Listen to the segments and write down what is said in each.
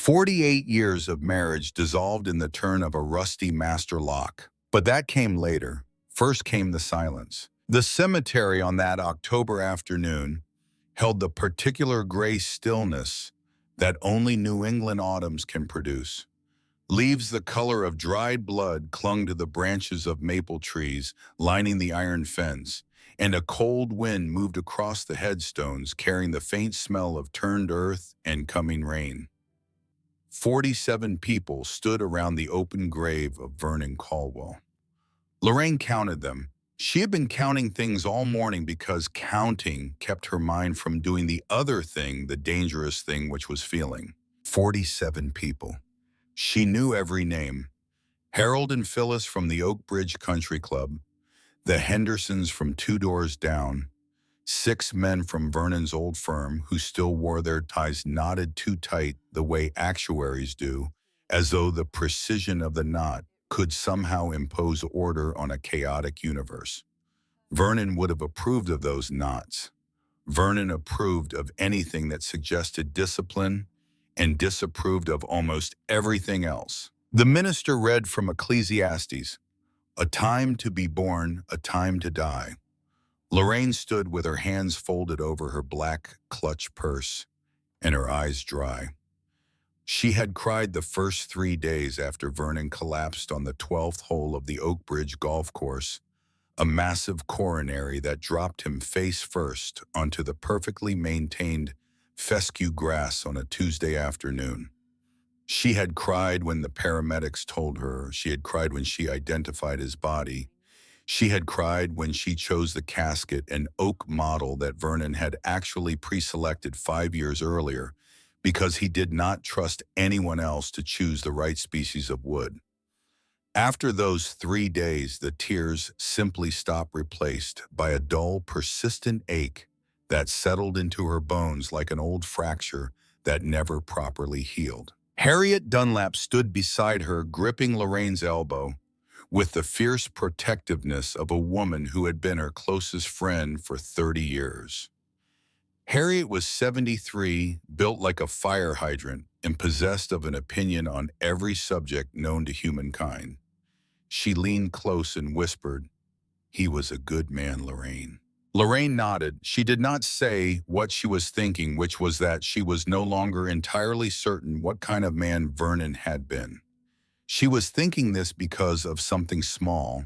48 years of marriage dissolved in the turn of a rusty master lock. But that came later. First came the silence. The cemetery on that October afternoon held the particular gray stillness that only New England autumns can produce. Leaves the color of dried blood clung to the branches of maple trees lining the iron fence, and a cold wind moved across the headstones carrying the faint smell of turned earth and coming rain. 47 people stood around the open grave of Vernon Caldwell. Lorraine counted them. She had been counting things all morning because counting kept her mind from doing the other thing, the dangerous thing, which was feeling. 47 people. She knew every name. Harold and Phyllis from the Oak Bridge Country Club, the Hendersons from 2 doors down, 6 men from Vernon's old firm who still wore their ties knotted too tight the way actuaries do, as though the precision of the knot could somehow impose order on a chaotic universe. Vernon would have approved of those knots. Vernon approved of anything that suggested discipline and disapproved of almost everything else. The minister read from Ecclesiastes, "A time to be born, a time to die." Lorraine stood with her hands folded over her black clutch purse and her eyes dry. She had cried the first 3 days after Vernon collapsed on the 12th hole of the Oak Bridge golf course, a massive coronary that dropped him face first onto the perfectly maintained fescue grass on a Tuesday afternoon. She had cried when the paramedics told her. She had cried when she identified his body. She had cried when she chose the casket, an oak model that Vernon had actually pre-selected 5 years earlier because he did not trust anyone else to choose the right species of wood. After those 3 days, the tears simply stopped, replaced by a dull, persistent ache that settled into her bones like an old fracture that never properly healed. Harriet Dunlap stood beside her, gripping Lorraine's elbow with the fierce protectiveness of a woman who had been her closest friend for 30 years. Harriet was 73, built like a fire hydrant, and possessed of an opinion on every subject known to humankind. She leaned close and whispered, "He was a good man, Lorraine." Lorraine nodded. She did not say what she was thinking, which was that she was no longer entirely certain what kind of man Vernon had been. She was thinking this because of something small,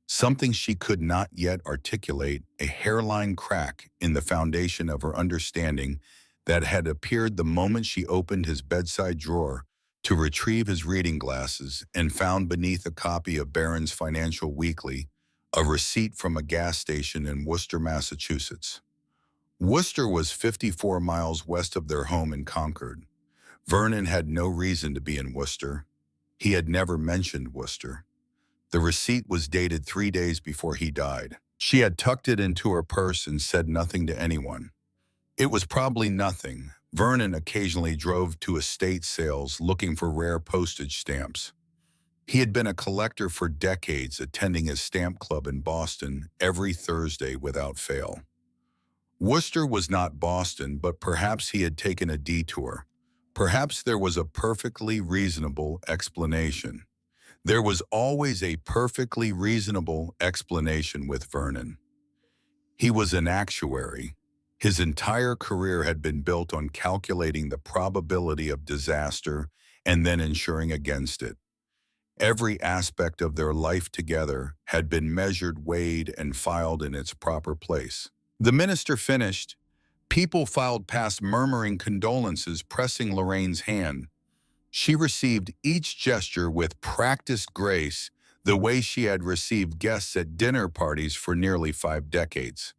something she could not yet articulate, a hairline crack in the foundation of her understanding that had appeared the moment she opened his bedside drawer to retrieve his reading glasses and found beneath a copy of Barron's Financial Weekly a receipt from a gas station in Worcester, Massachusetts. Worcester was 54 miles west of their home in Concord. Vernon had no reason to be in Worcester. He had never mentioned Worcester. The receipt was dated 3 days before he died. She had tucked it into her purse and said nothing to anyone. It was probably nothing. Vernon occasionally drove to estate sales looking for rare postage stamps. He had been a collector for decades, attending his stamp club in Boston every Thursday without fail. Worcester was not Boston, but perhaps he had taken a detour. Perhaps there was a perfectly reasonable explanation. There was always a perfectly reasonable explanation with Vernon. He was an actuary. His entire career had been built on calculating the probability of disaster and then insuring against it. Every aspect of their life together had been measured, weighed, and filed in its proper place. The minister finished. People filed past murmuring condolences, pressing Lorraine's hand. She received each gesture with practiced grace, the way she had received guests at dinner parties for nearly 5 decades.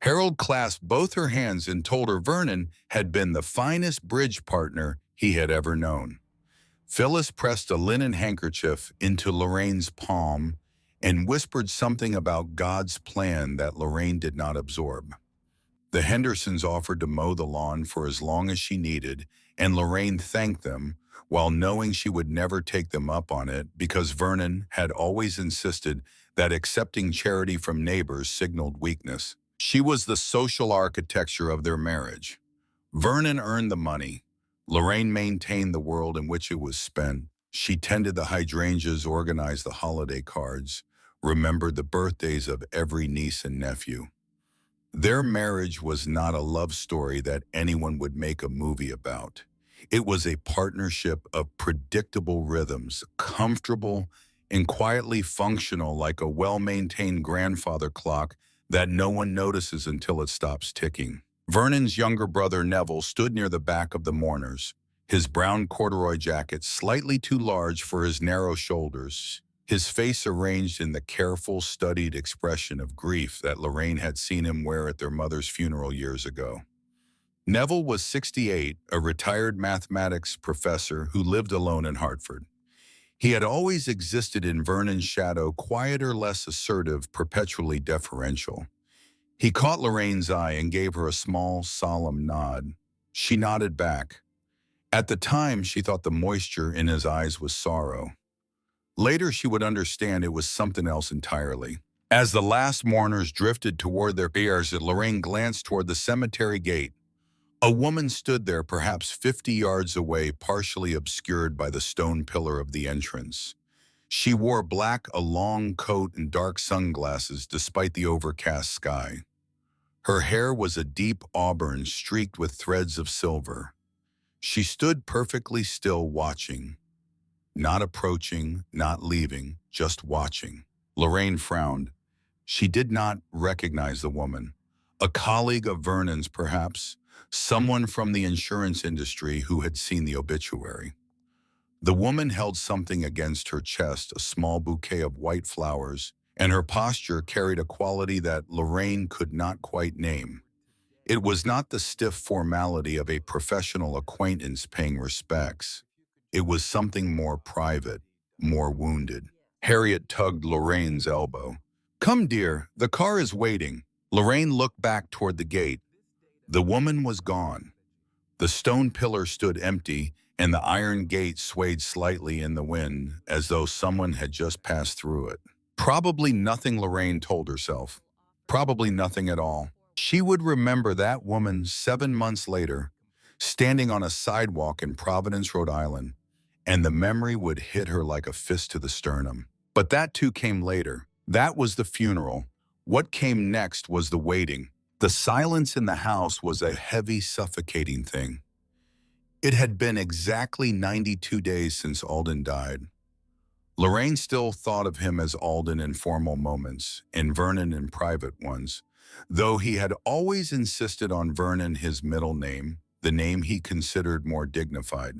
Harold clasped both her hands and told her Vernon had been the finest bridge partner he had ever known. Phyllis pressed a linen handkerchief into Lorraine's palm and whispered something about God's plan that Lorraine did not absorb. The Hendersons offered to mow the lawn for as long as she needed, and Lorraine thanked them, while knowing she would never take them up on it because Vernon had always insisted that accepting charity from neighbors signaled weakness. She was the social architecture of their marriage. Vernon earned the money. Lorraine maintained the world in which it was spent. She tended the hydrangeas, organized the holiday cards, remembered the birthdays of every niece and nephew. Their marriage was not a love story that anyone would make a movie about. It was a partnership of predictable rhythms, comfortable and quietly functional like a well-maintained grandfather clock that no one notices until it stops ticking. Vernon's younger brother Neville stood near the back of the mourners, his brown corduroy jacket slightly too large for his narrow shoulders, his face arranged in the careful, studied expression of grief that Lorraine had seen him wear at their mother's funeral years ago. Neville was 68, a retired mathematics professor who lived alone in Hartford. He had always existed in Vernon's shadow, quieter, less assertive, perpetually deferential. He caught Lorraine's eye and gave her a small, solemn nod. She nodded back. At the time, she thought the moisture in his eyes was sorrow. Later, she would understand it was something else entirely. As the last mourners drifted toward their biers, Lorraine glanced toward the cemetery gate. A woman stood there, perhaps 50 yards away, partially obscured by the stone pillar of the entrance. She wore black, a long coat, and dark sunglasses despite the overcast sky. Her hair was a deep auburn streaked with threads of silver. She stood perfectly still, watching. Not approaching, not leaving, just watching. Lorraine frowned. She did not recognize the woman. A colleague of Vernon's, perhaps, someone from the insurance industry who had seen the obituary. The woman held something against her chest, a small bouquet of white flowers, and her posture carried a quality that Lorraine could not quite name. It was not the stiff formality of a professional acquaintance paying respects. It was something more private, more wounded. Harriet tugged Lorraine's elbow. "Come, dear, the car is waiting." Lorraine looked back toward the gate. The woman was gone. The stone pillar stood empty, and the iron gate swayed slightly in the wind, as though someone had just passed through it. Probably nothing, Lorraine told herself. Probably nothing at all. She would remember that woman 7 months later, standing on a sidewalk in Providence, Rhode Island, and the memory would hit her like a fist to the sternum. But that too came later. That was the funeral. What came next was the waiting. The silence in the house was a heavy, suffocating thing. It had been exactly 92 days since Alden died. Lorraine still thought of him as Alden in formal moments, and Vernon in private ones, though he had always insisted on Vernon, his middle name, the name he considered more dignified.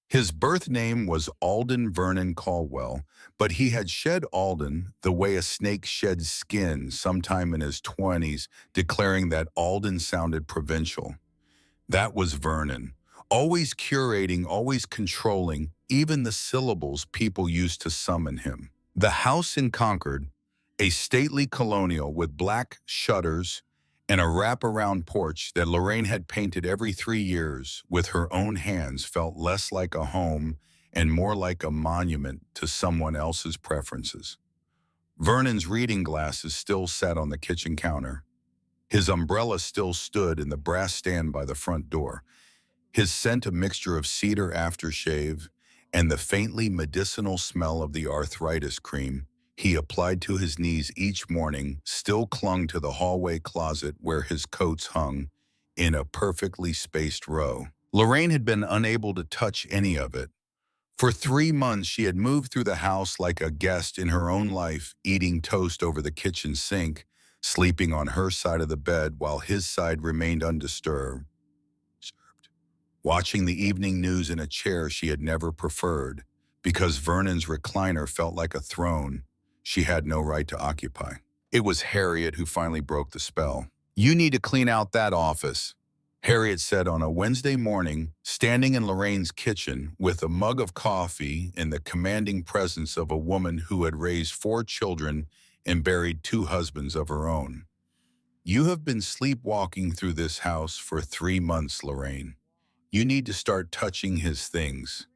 His birth name was Alden Vernon Caldwell, but he had shed Alden the way a snake sheds skin sometime in his 20s, declaring that Alden sounded provincial. That was Vernon, always curating, always controlling, even the syllables people used to summon him. The house in Concord, a stately colonial with black shutters and a wraparound porch that Lorraine had painted every 3 years with her own hands, felt less like a home and more like a monument to someone else's preferences. Vernon's reading glasses still sat on the kitchen counter. His umbrella still stood in the brass stand by the front door. His scent, a mixture of cedar aftershave and the faintly medicinal smell of the arthritis cream he applied to his knees each morning, still clung to the hallway closet where his coats hung in a perfectly spaced row. Lorraine had been unable to touch any of it. For 3 months, she had moved through the house like a guest in her own life, eating toast over the kitchen sink, sleeping on her side of the bed while his side remained undisturbed, watching the evening news in a chair she had never preferred, because Vernon's recliner felt like a throne she had no right to occupy. It was Harriet who finally broke the spell. "You need to clean out that office," Harriet said on a Wednesday morning, standing in Lorraine's kitchen with a mug of coffee in the commanding presence of a woman who had raised 4 children and buried 2 husbands of her own. "You have been sleepwalking through this house for 3 months, Lorraine. You need to start touching his things.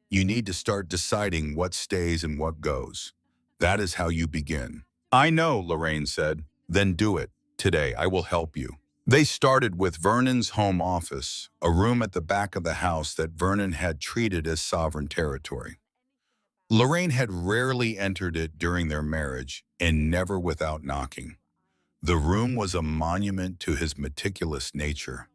You need to start deciding what stays and what goes. That is how you begin." "I know," Lorraine said. "Then do it. Today, I will help you." They started with Vernon's home office, a room at the back of the house that Vernon had treated as sovereign territory. Lorraine had rarely entered it during their marriage, and never without knocking. The room was a monument to his meticulous nature.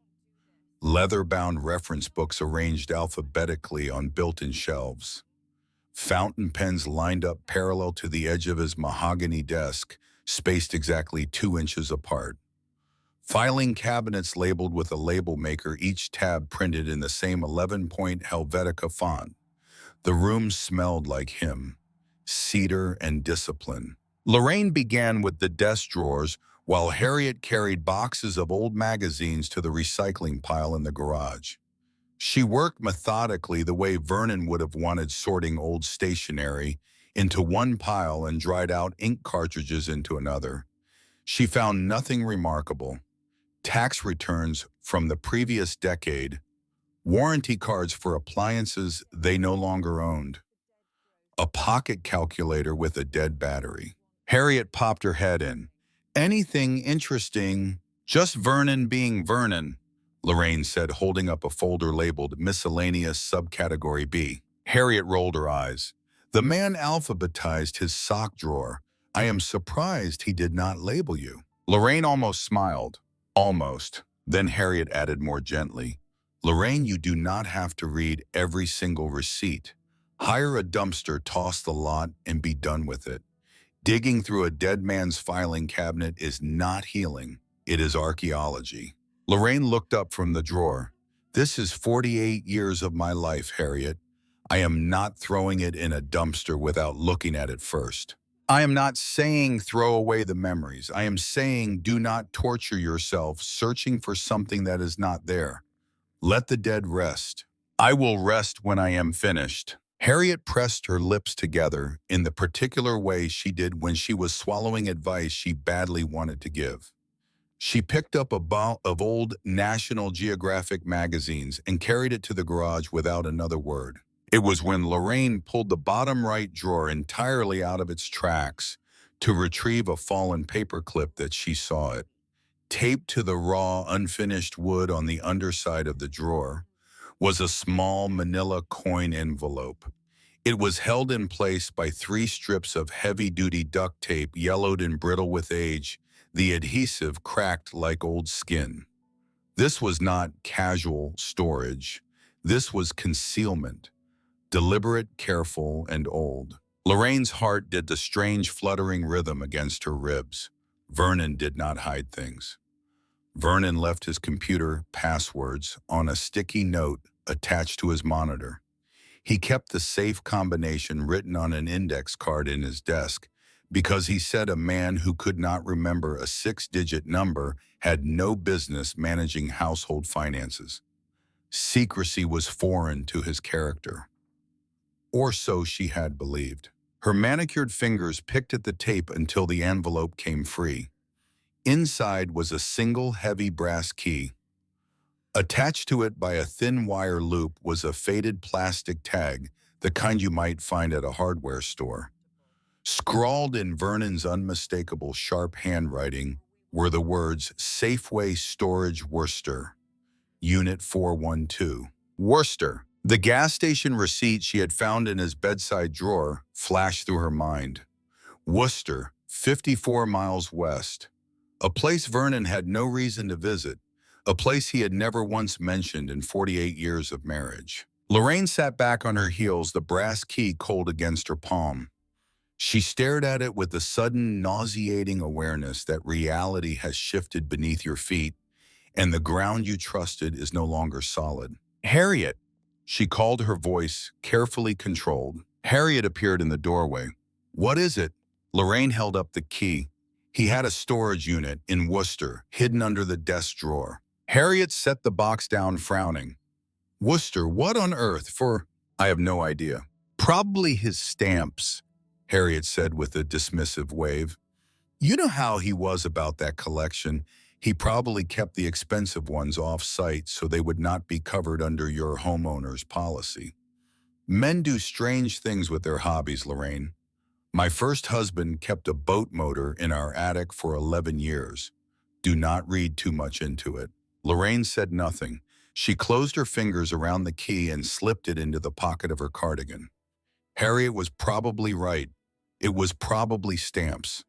Leather-bound reference books arranged alphabetically on built-in shelves. Fountain pens lined up parallel to the edge of his mahogany desk, spaced exactly 2 inches apart. Filing cabinets labeled with a label maker, each tab printed in the same 11-point Helvetica font. The room smelled like him, cedar and discipline. Lorraine began with the desk drawers, while Harriet carried boxes of old magazines to the recycling pile in the garage. She worked methodically, the way Vernon would have wanted, sorting old stationery into one pile and dried out ink cartridges into another. She found nothing remarkable: tax returns from the previous decade, warranty cards for appliances they no longer owned, a pocket calculator with a dead battery. Harriet popped her head in. "Anything interesting?" "Just Vernon being Vernon," Lorraine said, holding up a folder labeled Miscellaneous Subcategory B. Harriet rolled her eyes. "The man alphabetized his sock drawer. I am surprised he did not label you." Lorraine almost smiled. "Almost." Then Harriet added more gently, "Lorraine, you do not have to read every single receipt. Hire a dumpster, toss the lot, and be done with it. Digging through a dead man's filing cabinet is not healing. It is archaeology." Lorraine looked up from the drawer. "This is 48 years of my life, Harriet. I am not throwing it in a dumpster without looking at it first. I am not saying throw away the memories. I am saying do not torture yourself searching for something that is not there. Let the dead rest. I will rest when I am finished." Harriet pressed her lips together in the particular way she did when she was swallowing advice she badly wanted to give. She picked up a box of old National Geographic magazines and carried it to the garage without another word. It was when Lorraine pulled the bottom right drawer entirely out of its tracks to retrieve a fallen paperclip that she saw it. Taped to the raw, unfinished wood on the underside of the drawer was a small manila coin envelope. It was held in place by 3 strips of heavy-duty duct tape, yellowed and brittle with age, the adhesive cracked like old skin. This was not casual storage. This was concealment. Deliberate, careful, and old. Lorraine's heart did the strange fluttering rhythm against her ribs. Vernon did not hide things. Vernon left his computer passwords on a sticky note attached to his monitor. He kept the safe combination written on an index card in his desk because he said a man who could not remember a 6-digit number had no business managing household finances. Secrecy was foreign to his character. Or so she had believed. Her manicured fingers picked at the tape until the envelope came free. Inside was a single heavy brass key. Attached to it by a thin wire loop was a faded plastic tag, the kind you might find at a hardware store. Scrawled in Vernon's unmistakable sharp handwriting were the words "Safeway Storage Worcester, Unit 412. Worcester. The gas station receipt she had found in his bedside drawer flashed through her mind. Worcester, 54 miles west. A place Vernon had no reason to visit. A place he had never once mentioned in 48 years of marriage. Lorraine sat back on her heels, the brass key cold against her palm. She stared at it with the sudden, nauseating awareness that reality has shifted beneath your feet and the ground you trusted is no longer solid. "Harriet!" She called, her voice carefully controlled. Harriet appeared in the doorway. "What is it?" Lorraine held up the key. He had a storage unit in Worcester, hidden under the desk drawer. Harriet set the box down, frowning. "Worcester, what on earth for?" "I have no idea." "Probably his stamps," Harriet said with a dismissive wave. "You know how he was about that collection. He probably kept the expensive ones off-site so they would not be covered under your homeowner's policy. Men do strange things with their hobbies, Lorraine. My first husband kept a boat motor in our attic for 11 years. Do not read too much into it. Lorraine said nothing. She closed her fingers around the key and slipped it into the pocket of her cardigan. Harriet was probably right. It was probably stamps.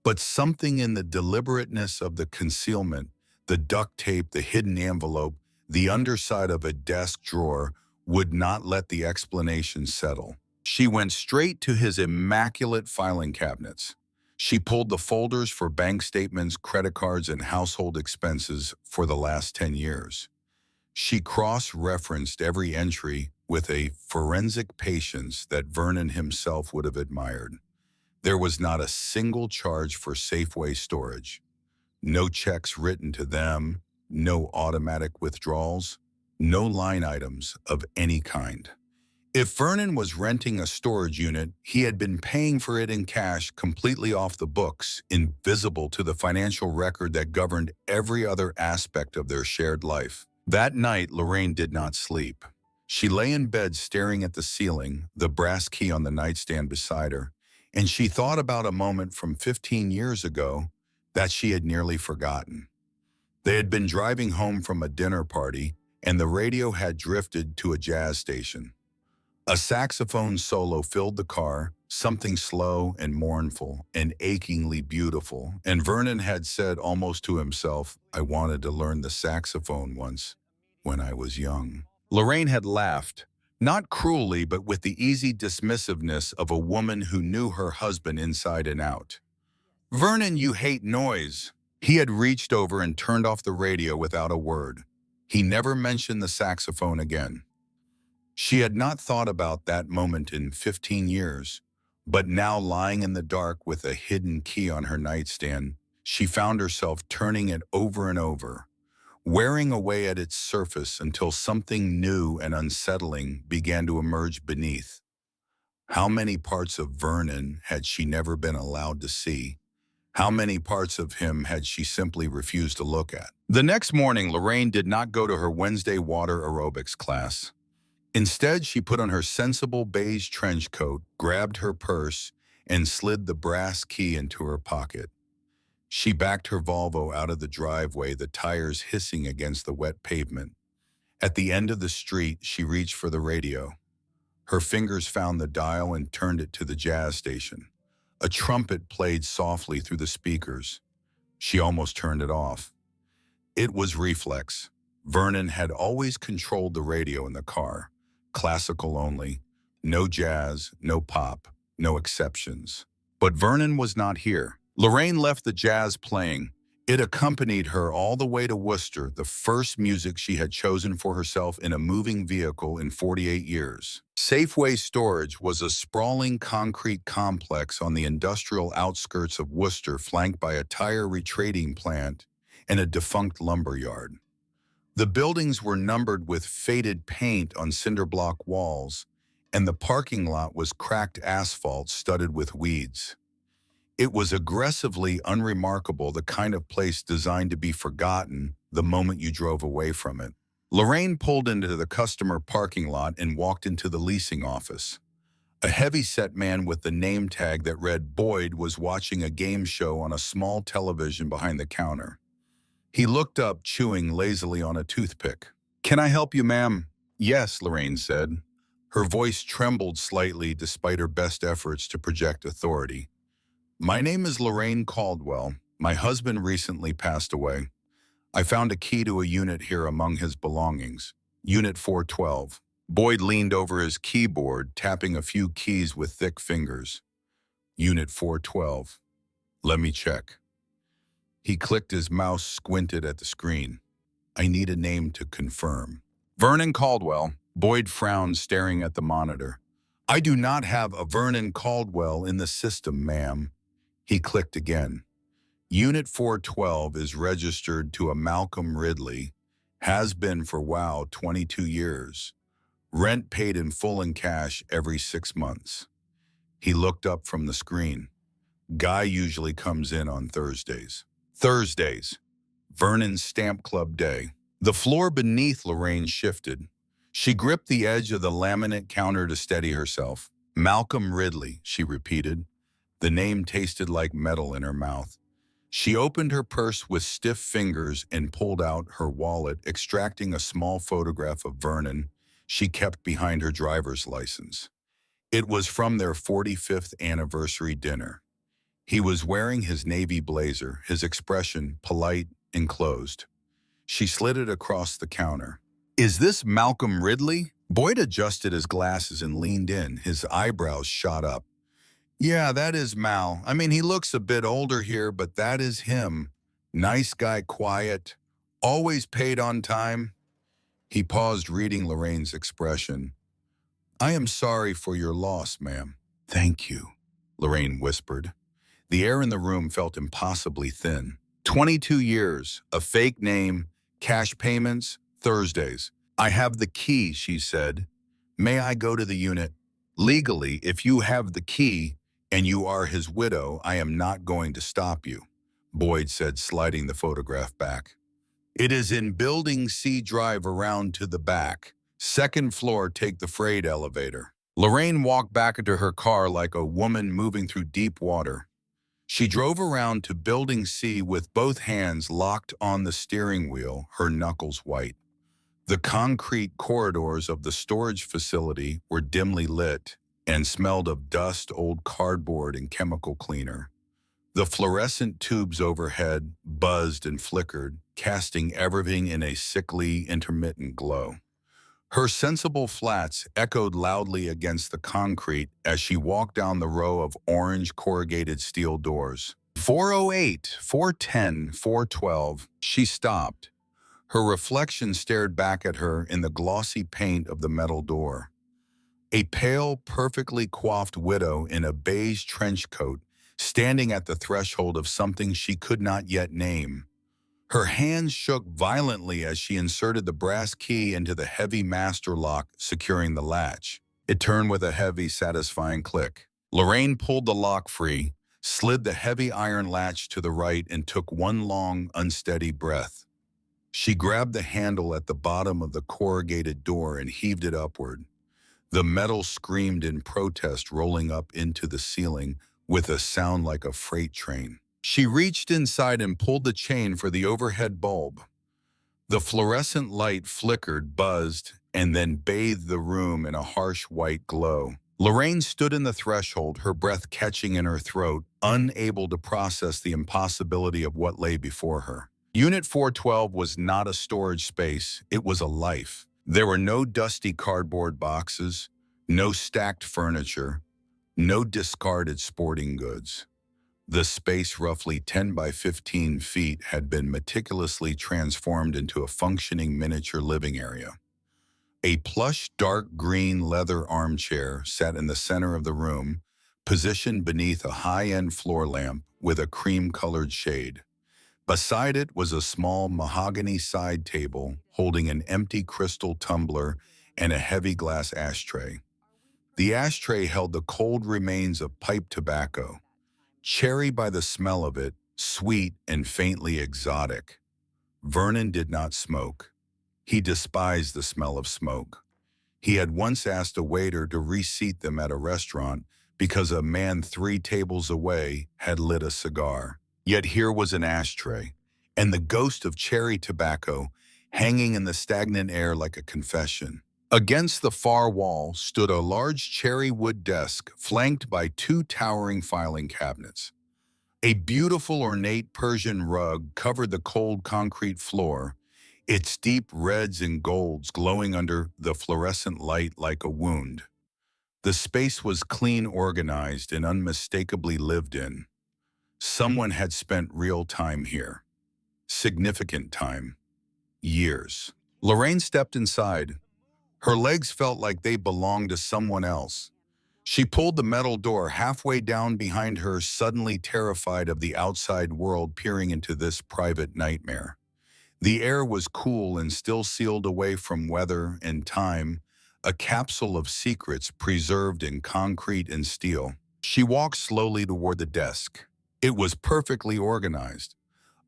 But something in the deliberateness of the concealment, the duct tape, the hidden envelope, the underside of a desk drawer, would not let the explanation settle. She went straight to his immaculate filing cabinets. She pulled the folders for bank statements, credit cards, and household expenses for the last 10 years. She cross-referenced every entry with a forensic patience that Vernon himself would have admired. There was not a single charge for Safeway storage. No checks written to them, no automatic withdrawals, no line items of any kind. If Vernon was renting a storage unit, he had been paying for it in cash, completely off the books, invisible to the financial record that governed every other aspect of their shared life. That night, Lorraine did not sleep. She lay in bed staring at the ceiling, the brass key on the nightstand beside her, and she thought about a moment from 15 years ago that she had nearly forgotten. They had been driving home from a dinner party, and the radio had drifted to a jazz station. A saxophone solo filled the car, something slow and mournful and achingly beautiful, and Vernon had said almost to himself, "I wanted to learn the saxophone once, when I was young." Lorraine had laughed, not cruelly but with the easy dismissiveness of a woman who knew her husband inside and out. "Vernon, you hate noise." He had reached over and turned off the radio without a word. He never mentioned the saxophone again. She had not thought about that moment in 15 years, but now lying in the dark with a hidden key on her nightstand, she found herself turning it over and over, wearing away at its surface until something new and unsettling began to emerge beneath. How many parts of Vernon had she never been allowed to see? How many parts of him had she simply refused to look at? The next morning, Lorraine did not go to her Wednesday water aerobics class. Instead, she put on her sensible beige trench coat, grabbed her purse, and slid the brass key into her pocket. She backed her Volvo out of the driveway, the tires hissing against the wet pavement. At the end of the street, she reached for the radio. Her fingers found the dial and turned it to the jazz station. A trumpet played softly through the speakers. She almost turned it off. It was reflex. Vernon had always controlled the radio in the car. Classical only. No jazz, no pop, no exceptions. But Vernon was not here. Lorraine left the jazz playing. It accompanied her all the way to Worcester, the first music she had chosen for herself in a moving vehicle in 48 years. Safeway Storage was a sprawling concrete complex on the industrial outskirts of Worcester, flanked by a tire retrading plant and a defunct lumber yard. The buildings were numbered with faded paint on cinder block walls, and the parking lot was cracked asphalt studded with weeds. It was aggressively unremarkable, the kind of place designed to be forgotten the moment you drove away from it. Lorraine pulled into the customer parking lot and walked into the leasing office. A heavy-set man with the name tag that read Boyd was watching a game show on a small television behind the counter. He looked up, chewing lazily on a toothpick. "Can I help you, ma'am?" "Yes," Lorraine said. Her voice trembled slightly despite her best efforts to project authority. "My name is Lorraine Caldwell. My husband recently passed away. I found a key to a unit here among his belongings. Unit 412. Boyd leaned over his keyboard, tapping a few keys with thick fingers. "Unit 412. Let me check." He clicked his mouse, squinted at the screen. "I need a name to confirm." "Vernon Caldwell." Boyd frowned, staring at the monitor. "I do not have a Vernon Caldwell in the system, ma'am." He clicked again. "Unit 412 is registered to a Malcolm Ridley. Has been for, 22 years. Rent paid in full in cash every 6 months." He looked up from the screen. "Guy usually comes in on Thursdays." Thursdays. Vernon's Stamp Club Day. The floor beneath Lorraine shifted. She gripped the edge of the laminate counter to steady herself. "Malcolm Ridley," she repeated. The name tasted like metal in her mouth. She opened her purse with stiff fingers and pulled out her wallet, extracting a small photograph of Vernon she kept behind her driver's license. It was from their 45th anniversary dinner. He was wearing his navy blazer, his expression polite and closed. She slid it across the counter. "Is this Malcolm Ridley?" Boyd adjusted his glasses and leaned in, his eyebrows shot up. "Yeah, that is Mal. I mean, he looks a bit older here, but that is him. Nice guy, quiet, always paid on time." He paused, reading Lorraine's expression. "I am sorry for your loss, ma'am." "Thank you," Lorraine whispered. The air in the room felt impossibly thin. 22 years, a fake name, cash payments, Thursdays. "I have the key," she said. "May I go to the unit?" "Legally, if you have the key and you are his widow, I am not going to stop you," Boyd said, sliding the photograph back. "It is in Building C. Drive around to the back. Second floor, take the freight elevator." Lorraine walked back into her car like a woman moving through deep water. She drove around to Building C with both hands locked on the steering wheel, her knuckles white. The concrete corridors of the storage facility were dimly lit and smelled of dust, old cardboard, and chemical cleaner. The fluorescent tubes overhead buzzed and flickered, casting everything in a sickly, intermittent glow. Her sensible flats echoed loudly against the concrete as she walked down the row of orange corrugated steel doors. 408, 410, 412. She stopped. Her reflection stared back at her in the glossy paint of the metal door. A pale, perfectly coiffed widow in a beige trench coat, standing at the threshold of something she could not yet name. Her hands shook violently as she inserted the brass key into the heavy master lock securing the latch. It turned with a heavy, satisfying click. Lorraine pulled the lock free, slid the heavy iron latch to the right, and took one long, unsteady breath. She grabbed the handle at the bottom of the corrugated door and heaved it upward. The metal screamed in protest, rolling up into the ceiling with a sound like a freight train. She reached inside and pulled the chain for the overhead bulb. The fluorescent light flickered, buzzed, and then bathed the room in a harsh white glow. Lorraine stood in the threshold, her breath catching in her throat, unable to process the impossibility of what lay before her. Unit 412 was not a storage space, it was a life. There were no dusty cardboard boxes, no stacked furniture, no discarded sporting goods. The space, roughly 10 by 15 feet, had been meticulously transformed into a functioning miniature living area. A plush, dark green leather armchair sat in the center of the room, positioned beneath a high-end floor lamp with a cream-colored shade. Beside it was a small mahogany side table holding an empty crystal tumbler and a heavy glass ashtray. The ashtray held the cold remains of pipe tobacco, cherry by the smell of it, sweet and faintly exotic. Vernon did not smoke. He despised the smell of smoke. He had once asked a waiter to reseat them at a restaurant because a man 3 tables away had lit a cigar. Yet here was an ashtray, and the ghost of cherry tobacco hanging in the stagnant air like a confession. Against the far wall stood a large cherry wood desk flanked by 2 towering filing cabinets. A beautiful ornate Persian rug covered the cold concrete floor, its deep reds and golds glowing under the fluorescent light like a wound. The space was clean, organized, and unmistakably lived in. Someone had spent real time here. Significant time. Years. Lorraine stepped inside. Her legs felt like they belonged to someone else. She pulled the metal door halfway down behind her, suddenly terrified of the outside world peering into this private nightmare. The air was cool and still sealed away from weather and time, a capsule of secrets preserved in concrete and steel. She walked slowly toward the desk. It was perfectly organized.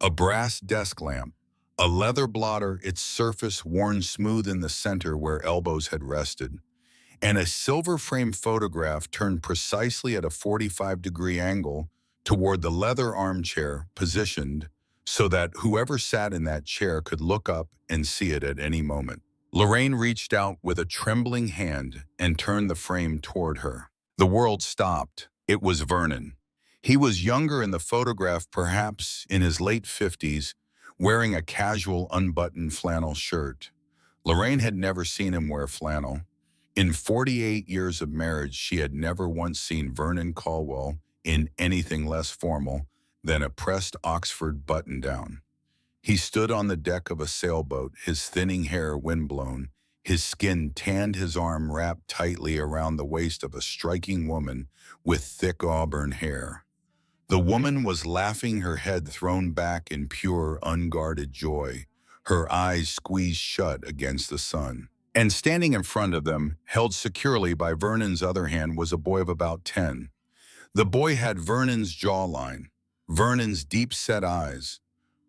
A brass desk lamp, a leather blotter, its surface worn smooth in the center where elbows had rested, and a silver-framed photograph turned precisely at a 45-degree angle toward the leather armchair positioned so that whoever sat in that chair could look up and see it at any moment. Lorraine reached out with a trembling hand and turned the frame toward her. The world stopped. It was Vernon. He was younger in the photograph, perhaps in his late 50s, wearing a casual unbuttoned flannel shirt. Lorraine had never seen him wear flannel. In 48 years of marriage, she had never once seen Vernon Caldwell in anything less formal than a pressed Oxford button-down. He stood on the deck of a sailboat, his thinning hair windblown, his skin tanned, his arm wrapped tightly around the waist of a striking woman with thick auburn hair. The woman was laughing, her head thrown back in pure, unguarded joy, her eyes squeezed shut against the sun. And standing in front of them, held securely by Vernon's other hand, was a boy of about 10. The boy had Vernon's jawline, Vernon's deep-set eyes,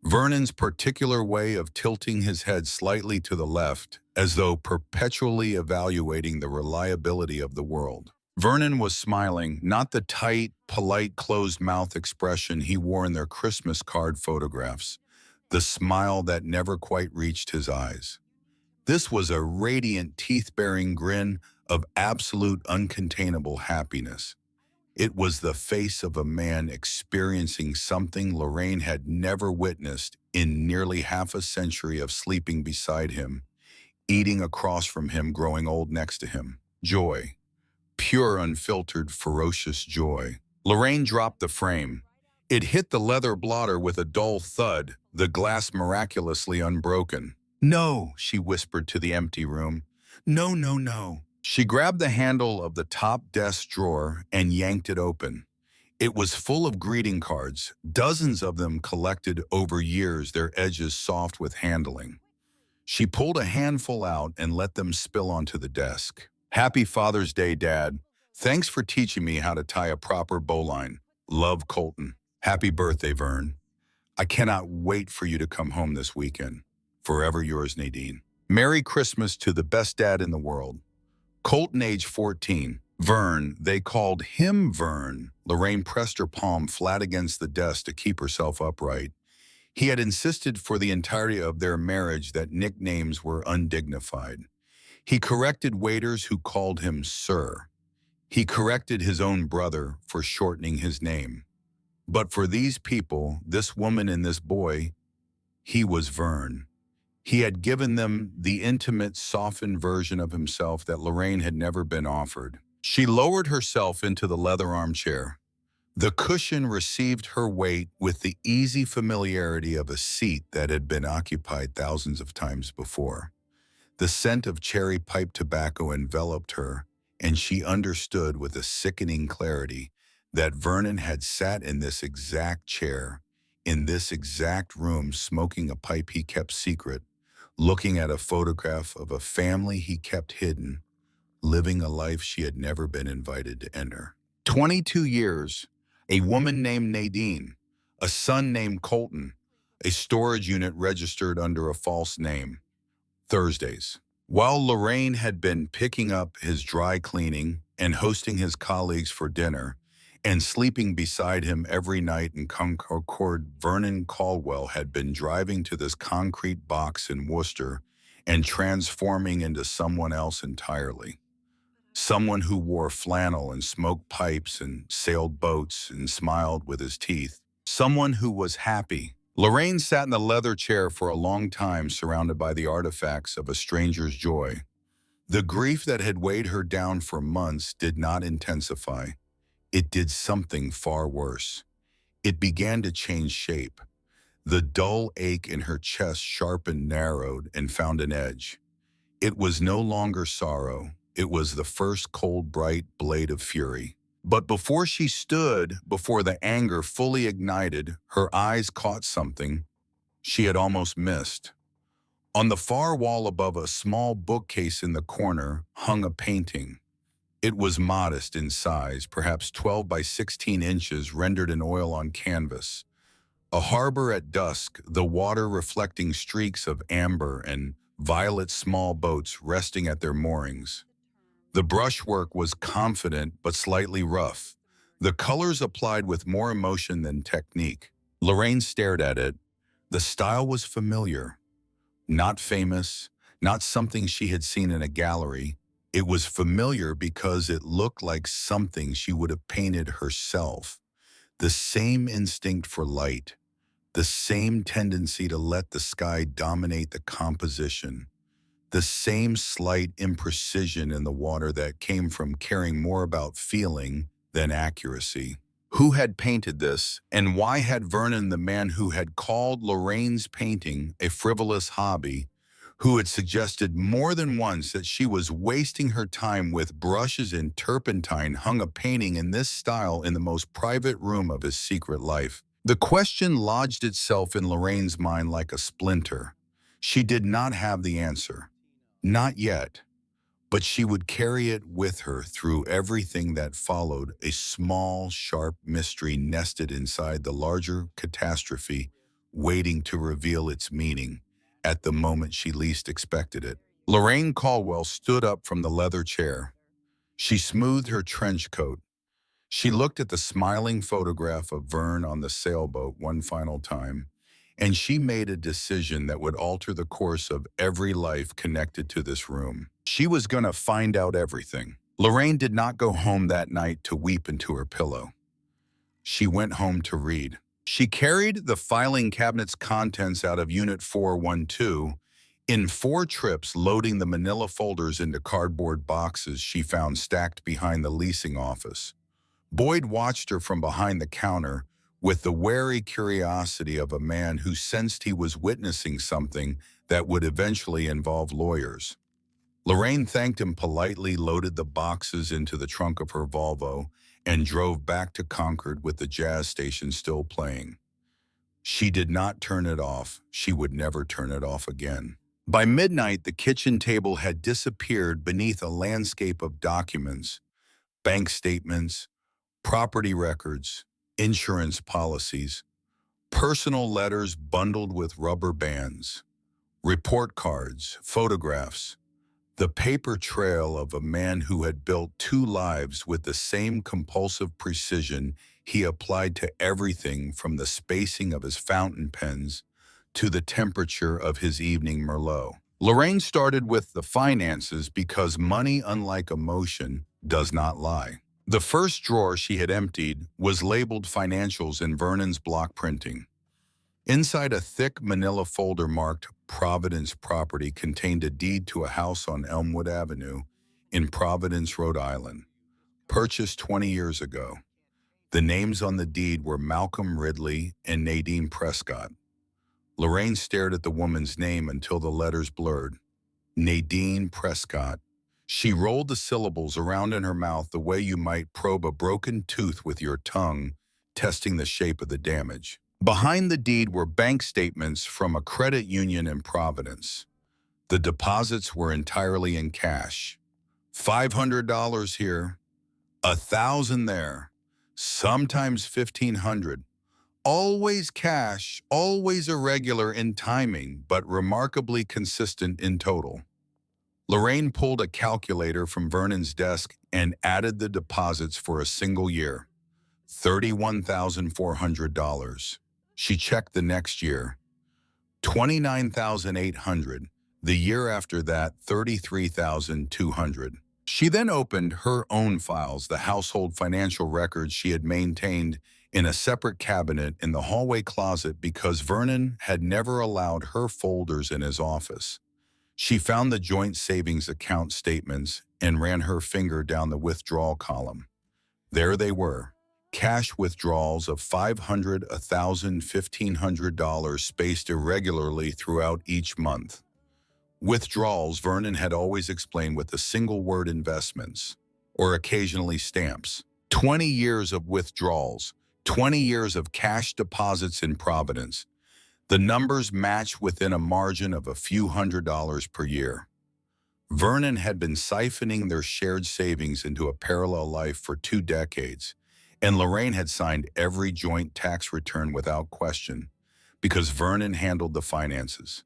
Vernon's particular way of tilting his head slightly to the left, as though perpetually evaluating the reliability of the world. Vernon was smiling, not the tight, polite, closed-mouth expression he wore in their Christmas card photographs, the smile that never quite reached his eyes. This was a radiant, teeth-baring grin of absolute, uncontainable happiness. It was the face of a man experiencing something Lorraine had never witnessed in nearly half a century of sleeping beside him, eating across from him, growing old next to him. Joy. Pure, unfiltered, ferocious joy. Lorraine dropped the frame. It hit the leather blotter with a dull thud, the glass miraculously unbroken. "No," she whispered to the empty room. "No, no, no." She grabbed the handle of the top desk drawer and yanked it open. It was full of greeting cards, dozens of them collected over years, their edges soft with handling. She pulled a handful out and let them spill onto the desk. "Happy Father's Day, Dad. Thanks for teaching me how to tie a proper bowline. Love, Colton. Happy birthday, Vern. I cannot wait for you to come home this weekend. Forever yours, Nadine." Merry Christmas to the best dad in the world. Colton, age 14. Vern, they called him Vern. Lorraine pressed her palm flat against the desk to keep herself upright. He had insisted for the entirety of their marriage that nicknames were undignified. He corrected waiters who called him Sir. He corrected his own brother for shortening his name. But for these people, this woman and this boy, he was Vern. He had given them the intimate, softened version of himself that Lorraine had never been offered. She lowered herself into the leather armchair. The cushion received her weight with the easy familiarity of a seat that had been occupied thousands of times before. The scent of cherry pipe tobacco enveloped her, and she understood with a sickening clarity that Vernon had sat in this exact chair, in this exact room, smoking a pipe he kept secret, looking at a photograph of a family he kept hidden, living a life she had never been invited to enter. 22 years, a woman named Nadine, a son named Colton, a storage unit registered under a false name. Thursdays. While Lorraine had been picking up his dry cleaning and hosting his colleagues for dinner and sleeping beside him every night in Concord, Vernon Caldwell had been driving to this concrete box in Worcester and transforming into someone else entirely. Someone who wore flannel and smoked pipes and sailed boats and smiled with his teeth. Someone who was happy. Lorraine sat in the leather chair for a long time, surrounded by the artifacts of a stranger's joy. The grief that had weighed her down for months did not intensify. It did something far worse. It began to change shape. The dull ache in her chest sharpened, narrowed, and found an edge. It was no longer sorrow. It was the first cold, bright blade of fury. But before she stood, before the anger fully ignited, her eyes caught something she had almost missed. On the far wall above a small bookcase in the corner hung a painting. It was modest in size, perhaps 12 by 16 inches, rendered in oil on canvas. A harbor at dusk, the water reflecting streaks of amber and violet, small boats resting at their moorings. The brushwork was confident but slightly rough, The colors applied with more emotion than technique. Lorraine stared at it. The style was familiar. Not famous, not something she had seen in a gallery. It was familiar because it looked like something she would have painted herself. The same instinct for light, the same tendency to let the sky dominate the composition, the same slight imprecision in the water that came from caring more about feeling than accuracy. Who had painted this, and why had Vernon, the man who had called Lorraine's painting a frivolous hobby, who had suggested more than once that she was wasting her time with brushes and turpentine, hung a painting in this style in the most private room of his secret life? The question lodged itself in Lorraine's mind like a splinter. She did not have the answer. Not yet. But she would carry it with her through everything that followed, a small, sharp mystery nested inside the larger catastrophe, waiting to reveal its meaning at the moment she least expected it. Lorraine Caldwell stood up from the leather chair. She smoothed her trench coat. She looked at the smiling photograph of Vern on the sailboat one final time, and she made a decision that would alter the course of every life connected to this room. She was going to find out everything. Lorraine did not go home that night to weep into her pillow. She went home to read. She carried the filing cabinet's contents out of Unit 412 in 4 trips, loading the manila folders into cardboard boxes she found stacked behind the leasing office. Boyd watched her from behind the counter with the wary curiosity of a man who sensed he was witnessing something that would eventually involve lawyers. Lorraine thanked him politely, loaded the boxes into the trunk of her Volvo, and drove back to Concord with the jazz station still playing. She did not turn it off. She would never turn it off again. By midnight, the kitchen table had disappeared beneath a landscape of documents, bank statements, property records, insurance policies, personal letters bundled with rubber bands, report cards, photographs, the paper trail of a man who had built 2 lives with the same compulsive precision he applied to everything from the spacing of his fountain pens to the temperature of his evening Merlot. Lorraine started with the finances because money, unlike emotion, does not lie. The first drawer she had emptied was labeled Financials in Vernon's block printing. Inside a thick manila folder marked Providence Property contained a deed to a house on Elmwood Avenue in Providence, Rhode Island, purchased 20 years ago. The names on the deed were Malcolm Ridley and Nadine Prescott. Lorraine stared at the woman's name until the letters blurred. Nadine Prescott. She rolled the syllables around in her mouth the way you might probe a broken tooth with your tongue, testing the shape of the damage. Behind the deed were bank statements from a credit union in Providence. The deposits were entirely in cash. $500 here, $1,000 there, sometimes $1,500. Always cash, always irregular in timing, but remarkably consistent in total. Lorraine pulled a calculator from Vernon's desk and added the deposits for a single year. $31,400. She checked the next year. $29,800. The year after that, $33,200. She then opened her own files, the household financial records she had maintained in a separate cabinet in the hallway closet because Vernon had never allowed her folders in his office. She found the joint savings account statements and ran her finger down the withdrawal column. There they were. Cash withdrawals of $500, $1,000, $1,500 spaced irregularly throughout each month. Withdrawals Vernon had always explained with the single word investments, or occasionally stamps. 20 years of withdrawals, 20 years of cash deposits in Providence. The numbers matched within a margin of a few $100s per year. Vernon had been siphoning their shared savings into a parallel life for 2 decades, and Lorraine had signed every joint tax return without question because Vernon handled the finances.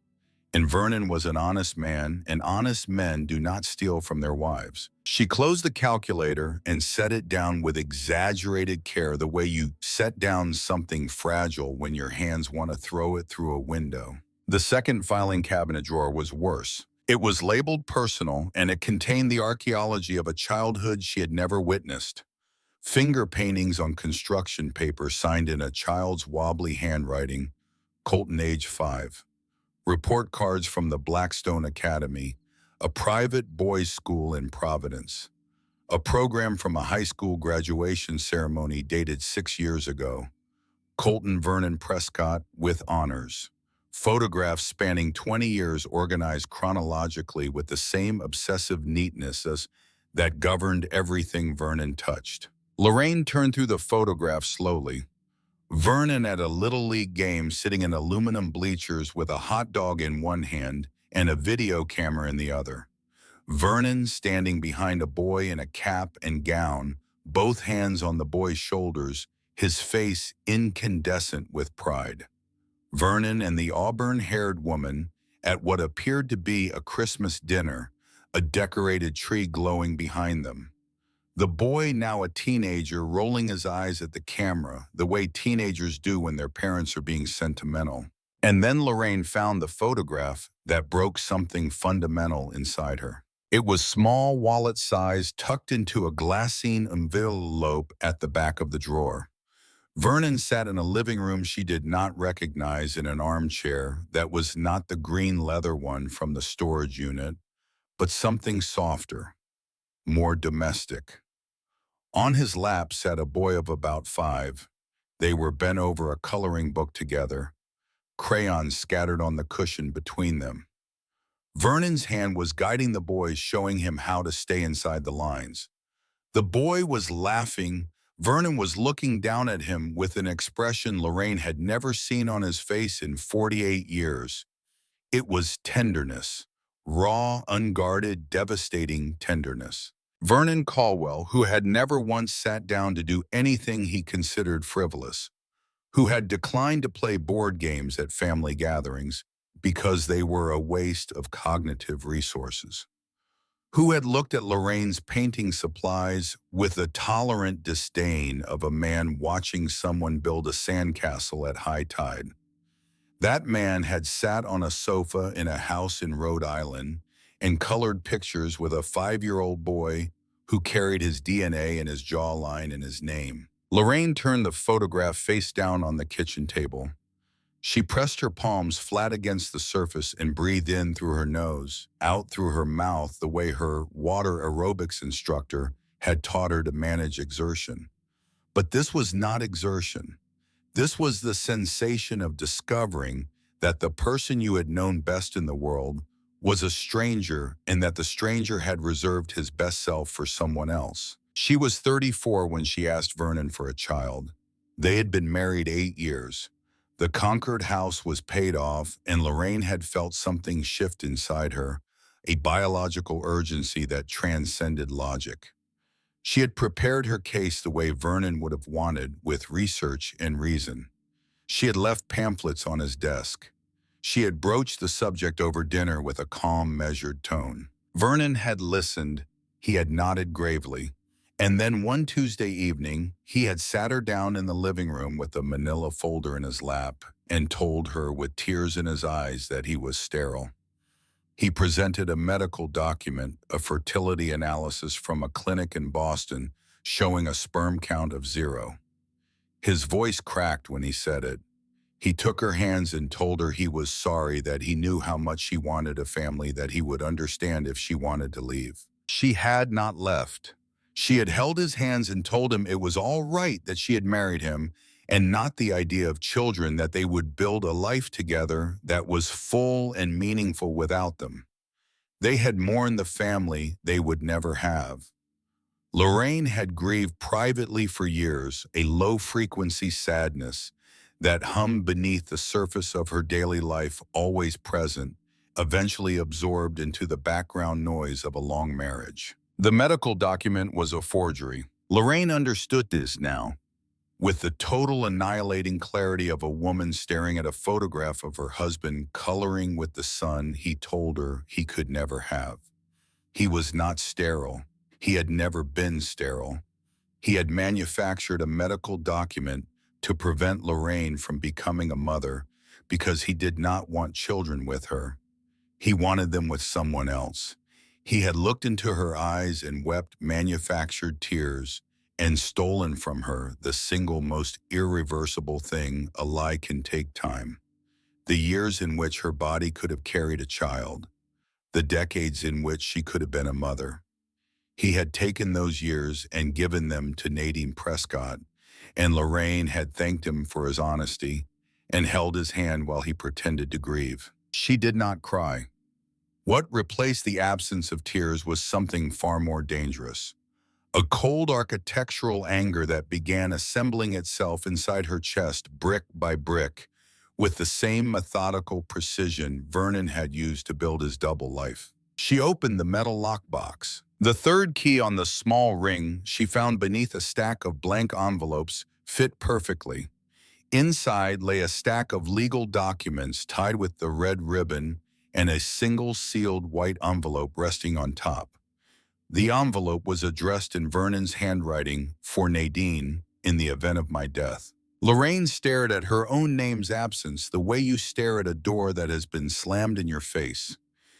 And Vernon was an honest man, and honest men do not steal from their wives. She closed the calculator and set it down with exaggerated care, the way you set down something fragile when your hands want to throw it through a window. The second filing cabinet drawer was worse. It was labeled personal, and it contained the archaeology of a childhood she had never witnessed. Finger paintings on construction paper signed in a child's wobbly handwriting, Colton age 5. Report cards from the Blackstone Academy, a private boys' school in Providence. A program from a high school graduation ceremony dated 6 years ago. Colton Vernon Prescott with honors. Photographs spanning 20 years organized chronologically with the same obsessive neatness as that governed everything Vernon touched. Lorraine turned through the photographs slowly. Vernon at a Little League game sitting in aluminum bleachers with a hot dog in one hand and a video camera in the other. Vernon standing behind a boy in a cap and gown, both hands on the boy's shoulders, his face incandescent with pride. Vernon and the auburn-haired woman at what appeared to be a Christmas dinner, a decorated tree glowing behind them. The boy, now a teenager, rolling his eyes at the camera, the way teenagers do when their parents are being sentimental. And then Lorraine found the photograph that broke something fundamental inside her. It was small, wallet-sized, tucked into a glassine envelope at the back of the drawer. Vernon sat in a living room she did not recognize in an armchair that was not the green leather one from the storage unit, but something softer, more domestic. On his lap sat a boy of about 5. They were bent over a coloring book together, crayons scattered on the cushion between them. Vernon's hand was guiding the boy, showing him how to stay inside the lines. The boy was laughing. Vernon was looking down at him with an expression Lorraine had never seen on his face in 48 years. It was tenderness, raw, unguarded, devastating tenderness. Vernon Caldwell, who had never once sat down to do anything he considered frivolous, who had declined to play board games at family gatherings because they were a waste of cognitive resources, who had looked at Lorraine's painting supplies with the tolerant disdain of a man watching someone build a sandcastle at high tide. That man had sat on a sofa in a house in Rhode Island and colored pictures with a 5-year-old boy who carried his DNA in his jawline and his name. Lorraine turned the photograph face down on the kitchen table. She pressed her palms flat against the surface and breathed in through her nose, out through her mouth, the way her water aerobics instructor had taught her to manage exertion. But this was not exertion. This was the sensation of discovering that the person you had known best in the world was a stranger, and that the stranger had reserved his best self for someone else. She was 34 when she asked Vernon for a child. They had been married 8 years. The Concord house was paid off, and Lorraine had felt something shift inside her, a biological urgency that transcended logic. She had prepared her case the way Vernon would have wanted, with research and reason. She had left pamphlets on his desk. She had broached the subject over dinner with a calm, measured tone. Vernon had listened. He had nodded gravely. And then one Tuesday evening, he had sat her down in the living room with a manila folder in his lap and told her with tears in his eyes that he was sterile. He presented a medical document, a fertility analysis from a clinic in Boston showing a sperm count of 0. His voice cracked when he said it. He took her hands and told her he was sorry, that he knew how much she wanted a family, that he would understand if she wanted to leave. She had not left. She had held his hands and told him it was all right that she had married him, and not the idea of children, that they would build a life together that was full and meaningful without them. They had mourned the family they would never have. Lorraine had grieved privately for years, a low-frequency sadness that hummed beneath the surface of her daily life, always present, eventually absorbed into the background noise of a long marriage. The medical document was a forgery. Lorraine understood this now. with the total annihilating clarity of a woman staring at a photograph of her husband coloring with the son he told her he could never have. He was not sterile. He had never been sterile. He had manufactured a medical document to prevent Lorraine from becoming a mother because he did not want children with her. He wanted them with someone else. He had looked into her eyes and wept manufactured tears and stolen from her the single most irreversible thing a lie can take: time. The years in which her body could have carried a child. The decades in which she could have been a mother. He had taken those years and given them to Nadine Prescott, and Lorraine had thanked him for his honesty and held his hand while he pretended to grieve. She did not cry. What replaced the absence of tears was something far more dangerous. A cold architectural anger that began assembling itself inside her chest brick by brick, with the same methodical precision Vernon had used to build his double life. She opened the metal lockbox. The third key on the small ring she found beneath a stack of blank envelopes fit perfectly. Inside lay a stack of legal documents tied with the red ribbon and a single sealed white envelope resting on top. The envelope was addressed in Vernon's handwriting, "For Nadine, in the event of my death." Lorraine stared at her own name's absence the way you stare at a door that has been slammed in your face.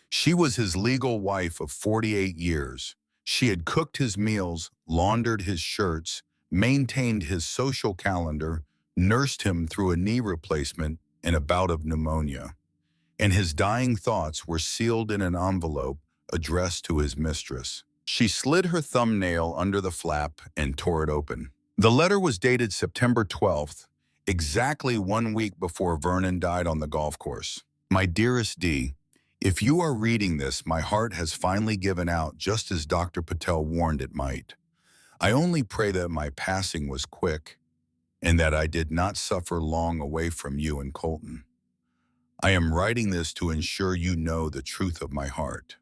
She was his legal wife of 48 years. She had cooked his meals, laundered his shirts, maintained his social calendar, nursed him through a knee replacement and a bout of pneumonia. And his dying thoughts were sealed in an envelope addressed to his mistress. She slid her thumbnail under the flap and tore it open. The letter was dated September 12th, exactly 1 week before Vernon died on the golf course. My dearest D, if you are reading this, my heart has finally given out just as Dr. Patel warned it might. I only pray that my passing was quick and that I did not suffer long away from you and Colton. I am writing this to ensure you know the truth of my heart.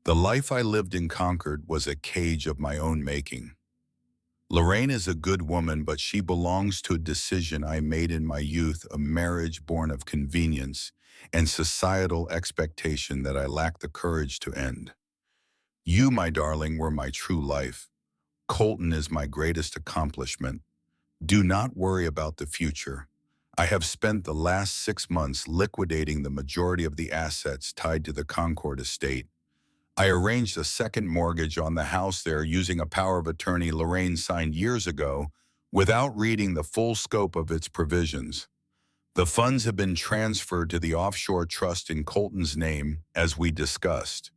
The life I lived in Concord was a cage of my own making. Lorraine is a good woman, but she belongs to a decision I made in my youth, a marriage born of convenience and societal expectation that I lacked the courage to end. You, my darling, were my true life. Colton is my greatest accomplishment. Do not worry about the future. I have spent the last 6 months liquidating the majority of the assets tied to the Concord estate. I arranged a second mortgage on the house there using a power of attorney Lorraine signed years ago without reading the full scope of its provisions. The funds have been transferred to the offshore trust in Colton's name, as we discussed.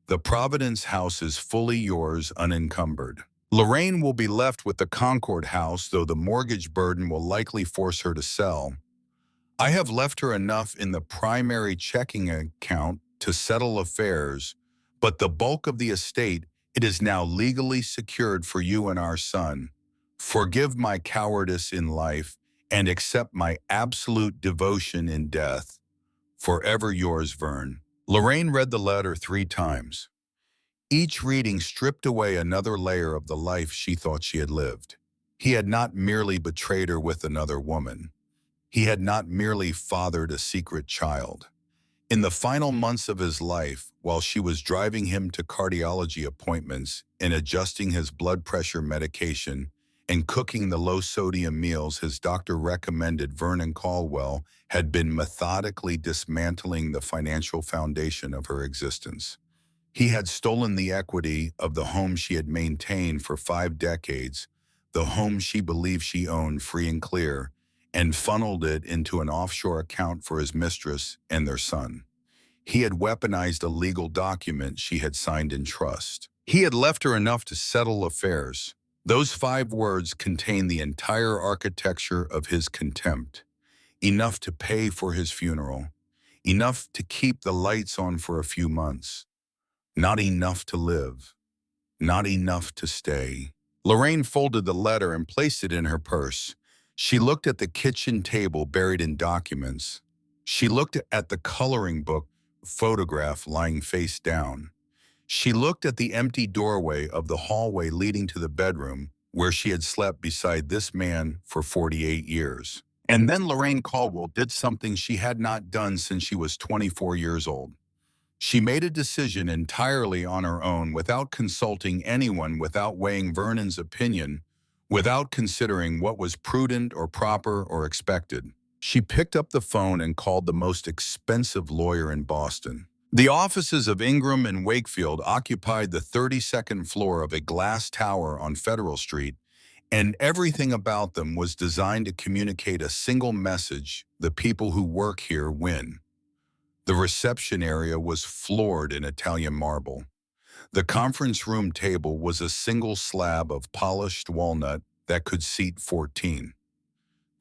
The Providence house is fully yours, unencumbered. Lorraine will be left with the Concord house, though the mortgage burden will likely force her to sell. I have left her enough in the primary checking account to settle affairs, but the bulk of the estate, it is now legally secured for you and our son. Forgive my cowardice in life and accept my absolute devotion in death. Forever yours, Vern. Lorraine read the letter 3 times. Each reading stripped away another layer of the life she thought she had lived. He had not merely betrayed her with another woman. He had not merely fathered a secret child. In the final months of his life, while she was driving him to cardiology appointments and adjusting his blood pressure medication and cooking the low-sodium meals his doctor recommended, Vernon Caldwell had been methodically dismantling the financial foundation of her existence. He had stolen the equity of the home she had maintained for 5 decades, the home she believed she owned free and clear, and funneled it into an offshore account for his mistress and their son. He had weaponized a legal document she had signed in trust. He had left her enough to settle affairs. Those 5 words contained the entire architecture of his contempt. Enough to pay for his funeral. Enough to keep the lights on for a few months. Not enough to live. Not enough to stay. Lorraine folded the letter and placed it in her purse. She looked at the kitchen table buried in documents. She looked at the coloring book photograph lying face down. She looked at the empty doorway of the hallway leading to the bedroom, where she had slept beside this man for 48 years. And then Lorraine Caldwell did something she had not done since she was 24 years old. She made a decision entirely on her own without consulting anyone, without weighing Vernon's opinion, without considering what was prudent or proper or expected. She picked up the phone and called the most expensive lawyer in Boston. The offices of Ingram and Wakefield occupied the 32nd floor of a glass tower on Federal Street, and everything about them was designed to communicate a single message: the people who work here win. The reception area was floored in Italian marble. The conference room table was a single slab of polished walnut that could seat 14.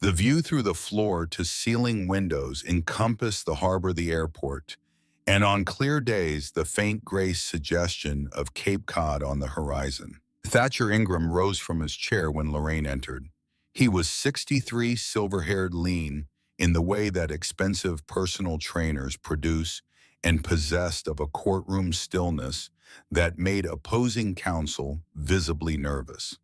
The view through the floor-to-ceiling windows encompassed the harbor, the airport, and on clear days the faint gray suggestion of Cape Cod on the horizon. Thatcher Ingram rose from his chair when Lorraine entered. He was 63, silver-haired, lean, in the way that expensive personal trainers produce, and possessed of a courtroom stillness that made opposing counsel visibly nervous.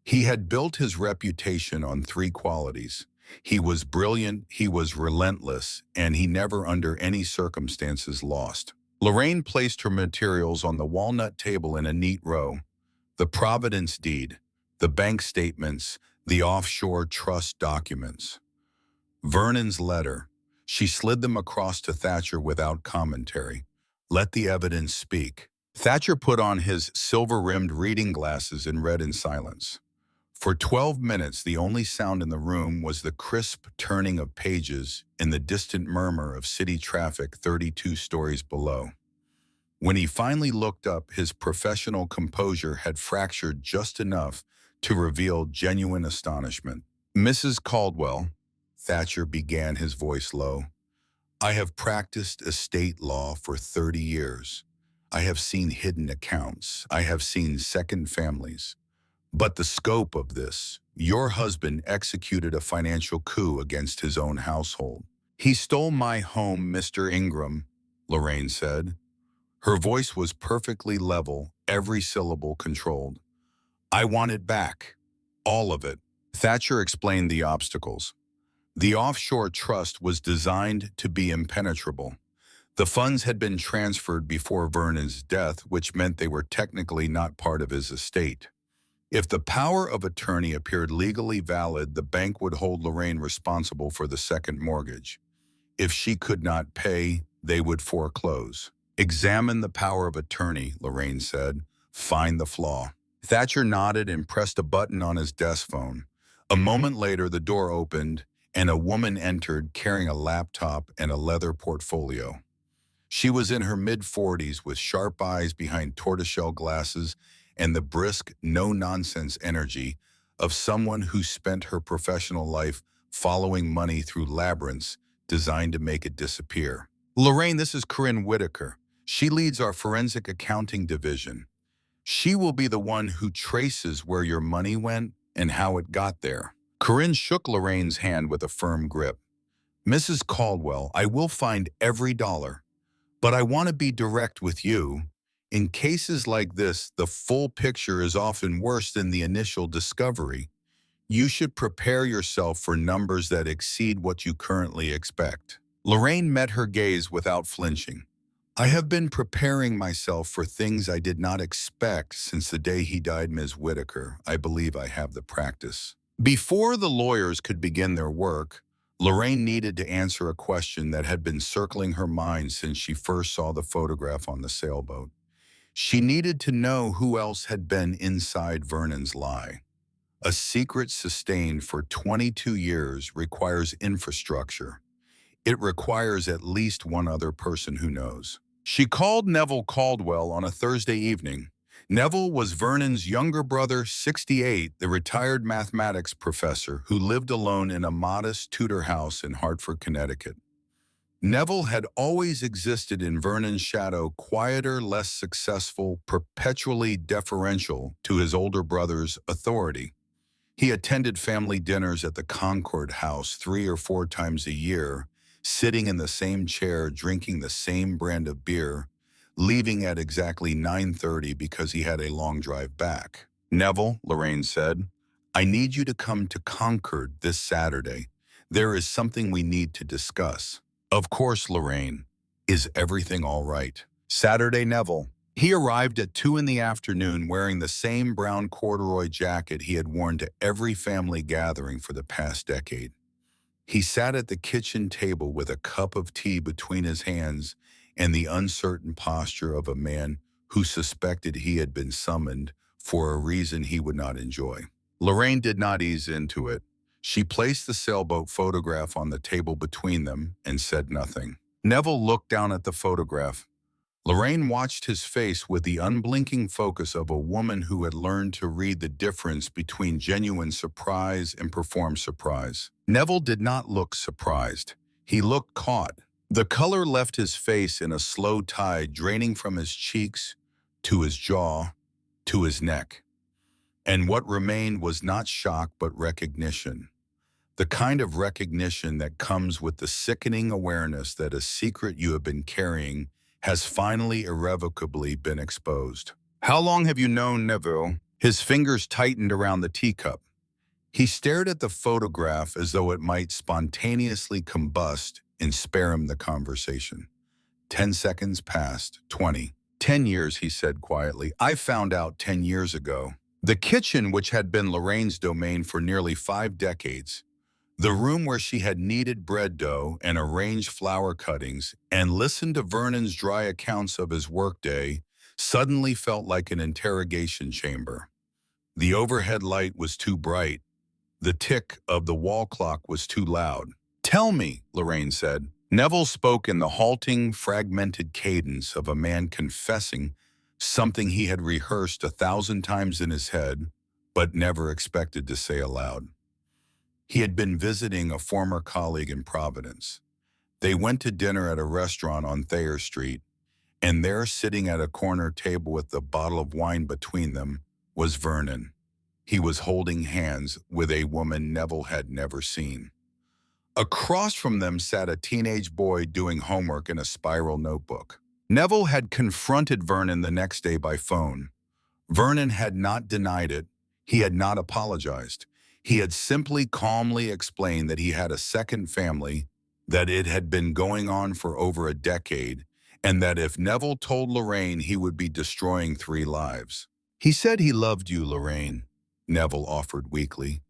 He had built his reputation on three qualities. He was brilliant, he was relentless, and he never under any circumstances lost. Lorraine placed her materials on the walnut table in a neat row: the Providence deed, the bank statements, the offshore trust documents. Vernon's letter. She slid them across to Thatcher without commentary. Let the evidence speak. Thatcher put on his silver-rimmed reading glasses and read in silence. For 12 minutes, the only sound in the room was the crisp turning of pages and the distant murmur of city traffic 32 stories below. When he finally looked up, his professional composure had fractured just enough to reveal genuine astonishment. "Mrs. Caldwell," Thatcher began, his voice low, "I have practiced estate law for 30 years. I have seen hidden accounts. I have seen second families. But the scope of this: your husband executed a financial coup against his own household." "He stole my home, Mr. Ingram," Lorraine said. Her voice was perfectly level, every syllable controlled. "I want it back. All of it." Thatcher explained the obstacles. The offshore trust was designed to be impenetrable. The funds had been transferred before Vernon's death, which meant they were technically not part of his estate. If the power of attorney appeared legally valid, the bank would hold Lorraine responsible for the second mortgage. If she could not pay, they would foreclose. "Examine the power of attorney," Lorraine said. "Find the flaw." Thatcher nodded and pressed a button on his desk phone. A moment later, the door opened, and a woman entered carrying a laptop and a leather portfolio. She was in her mid-40s with sharp eyes behind tortoiseshell glasses and the brisk, no-nonsense energy of someone who spent her professional life following money through labyrinths designed to make it disappear. "Lorraine, this is Corinne Whitaker. She leads our forensic accounting division. She will be the one who traces where your money went and how it got there." Corinne shook Lorraine's hand with a firm grip. "Mrs. Caldwell, I will find every dollar, but I want to be direct with you. In cases like this, the full picture is often worse than the initial discovery. You should prepare yourself for numbers that exceed what you currently expect." Lorraine met her gaze without flinching. "I have been preparing myself for things I did not expect since the day he died, Ms. Whitaker. I believe I have the practice." Before the lawyers could begin their work, Lorraine needed to answer a question that had been circling her mind since she first saw the photograph on the sailboat. She needed to know who else had been inside Vernon's lie. A secret sustained for 22 years requires infrastructure. It requires at least one other person who knows. She called Neville Caldwell on a Thursday evening. Neville was Vernon's younger brother, 68, the retired mathematics professor who lived alone in a modest Tudor house in Hartford, Connecticut. Neville had always existed in Vernon's shadow, quieter, less successful, perpetually deferential to his older brother's authority. He attended family dinners at the Concord House 3 or 4 times a year, sitting in the same chair, drinking the same brand of beer, leaving at exactly 9:30 because he had a long drive back. Neville, Lorraine said, I need you to come to Concord this Saturday. There is something we need to discuss. Of course, Lorraine. Is everything all right? Saturday, Neville. He arrived at 2 in the afternoon wearing the same brown corduroy jacket he had worn to every family gathering for the past decade. He sat at the kitchen table with a cup of tea between his hands and the uncertain posture of a man who suspected he had been summoned for a reason he would not enjoy. Lorraine did not ease into it. She placed the sailboat photograph on the table between them and said nothing. Neville looked down at the photograph. Lorraine watched his face with the unblinking focus of a woman who had learned to read the difference between genuine surprise and performed surprise. Neville did not look surprised. He looked caught. The color left his face in a slow tide draining from his cheeks to his jaw to his neck. And what remained was not shock but recognition. The kind of recognition that comes with the sickening awareness that a secret you have been carrying has finally irrevocably been exposed. How long have you known Neville? His fingers tightened around the teacup. He stared at the photograph as though it might spontaneously combust and spare him the conversation. 10 seconds passed, 20. 10 years, he said quietly. I found out 10 years ago. The kitchen, which had been Lorraine's domain for nearly 5 decades, the room where she had kneaded bread dough and arranged flower cuttings and listened to Vernon's dry accounts of his workday, suddenly felt like an interrogation chamber. The overhead light was too bright. The tick of the wall clock was too loud. Tell me, Lorraine said. Neville spoke in the halting, fragmented cadence of a man confessing something he had rehearsed 1,000 times in his head, but never expected to say aloud. He had been visiting a former colleague in Providence. They went to dinner at a restaurant on Thayer Street, and there, sitting at a corner table with a bottle of wine between them, was Vernon. He was holding hands with a woman Neville had never seen. Across from them sat a teenage boy doing homework in a spiral notebook. Neville had confronted Vernon the next day by phone. Vernon had not denied it. He had not apologized. He had simply calmly explained that he had a second family, that it had been going on for over a decade, and that if Neville told Lorraine, he would be destroying 3 lives. He said he loved you, Lorraine, Neville offered weakly.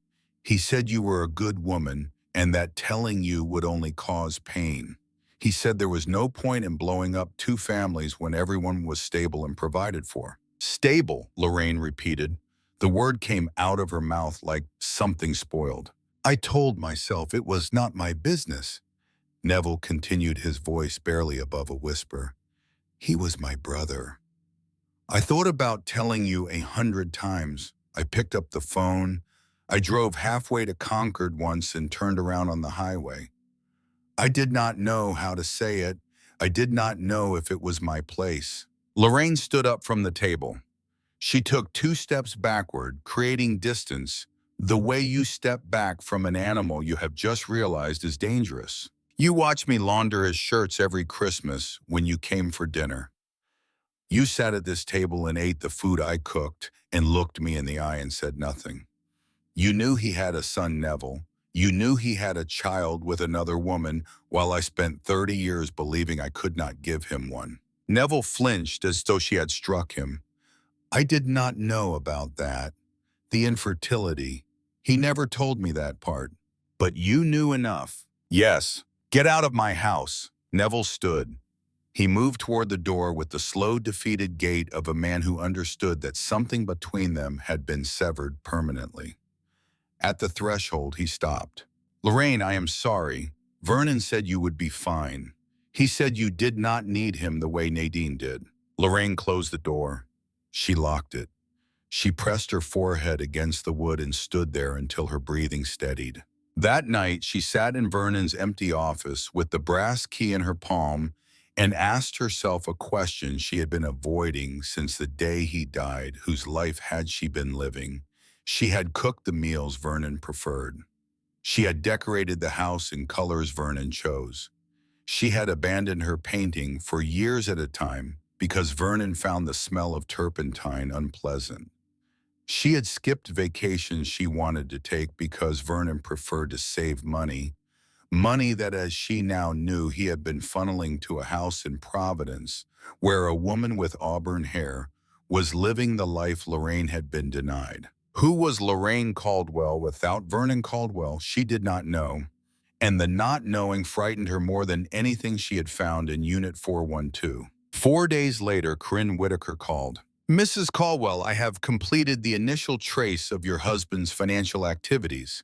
He said you were a good woman and that telling you would only cause pain. He said there was no point in blowing up 2 families when everyone was stable and provided for. Stable, Lorraine repeated. The word came out of her mouth like something spoiled. I told myself it was not my business. Neville continued, his voice barely above a whisper. He was my brother. I thought about telling you 100 times. I picked up the phone. I drove halfway to Concord once and turned around on the highway. I did not know how to say it. I did not know if it was my place. Lorraine stood up from the table. She took 2 steps backward, creating distance, the way you step back from an animal you have just realized is dangerous. You watched me launder his shirts every Christmas when you came for dinner. You sat at this table and ate the food I cooked and looked me in the eye and said nothing. You knew he had a son, Neville. You knew he had a child with another woman, while I spent 30 years believing I could not give him one. Neville flinched as though she had struck him. I did not know about that. The infertility. He never told me that part. But you knew enough. Yes. Get out of my house. Neville stood. He moved toward the door with the slow, defeated gait of a man who understood that something between them had been severed permanently. At the threshold, he stopped. Lorraine, I am sorry. Vernon said you would be fine. He said you did not need him the way Nadine did. Lorraine closed the door. She locked it. She pressed her forehead against the wood and stood there until her breathing steadied. That night, she sat in Vernon's empty office with the brass key in her palm and asked herself a question she had been avoiding since the day he died. Whose life had she been living? She had cooked the meals Vernon preferred. She had decorated the house in colors Vernon chose. She had abandoned her painting for years at a time because Vernon found the smell of turpentine unpleasant. She had skipped vacations she wanted to take because Vernon preferred to save money. Money that, as she now knew, he had been funneling to a house in Providence, where a woman with auburn hair was living the life Lorraine had been denied. Who was Lorraine Caldwell without Vernon Caldwell, she did not know, and the not knowing frightened her more than anything she had found in Unit 412. 4 days later, Corinne Whitaker called. "Mrs. Caldwell, I have completed the initial trace of your husband's financial activities.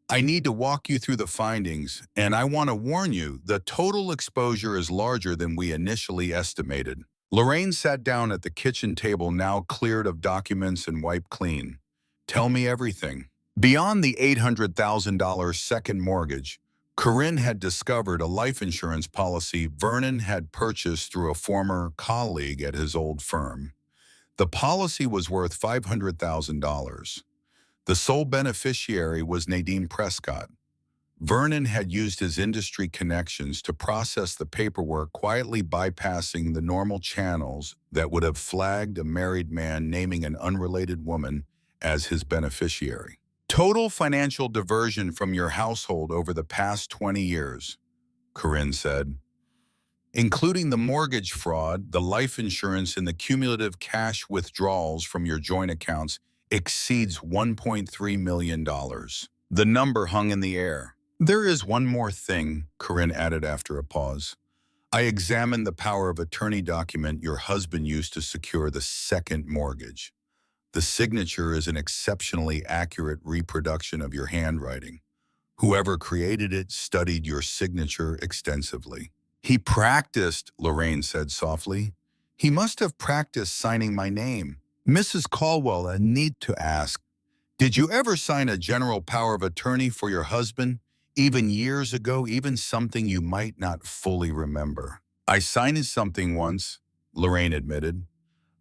I need to walk you through the findings, and I want to warn you, the total exposure is larger than we initially estimated." Lorraine sat down at the kitchen table, now cleared of documents and wiped clean. "Tell me everything." Beyond the $800,000 second mortgage, Corinne had discovered a life insurance policy Vernon had purchased through a former colleague at his old firm. The policy was worth $500,000. The sole beneficiary was Nadine Prescott. Vernon had used his industry connections to process the paperwork, quietly bypassing the normal channels that would have flagged a married man naming an unrelated woman as his beneficiary. "Total financial diversion from your household over the past 20 years, Corinne said, "including the mortgage fraud, the life insurance, and the cumulative cash withdrawals from your joint accounts, exceeds $1.3 million. The number hung in the air. "There is one more thing," Corinne added after a pause. "I examined the power of attorney document your husband used to secure the second mortgage. The signature is an exceptionally accurate reproduction of your handwriting. Whoever created it studied your signature extensively." "He practiced," Lorraine said softly. "He must have practiced signing my name." "Mrs. Caldwell, I need to ask, did you ever sign a general power of attorney for your husband, even years ago, even something you might not fully remember?" "I signed something once," Lorraine admitted.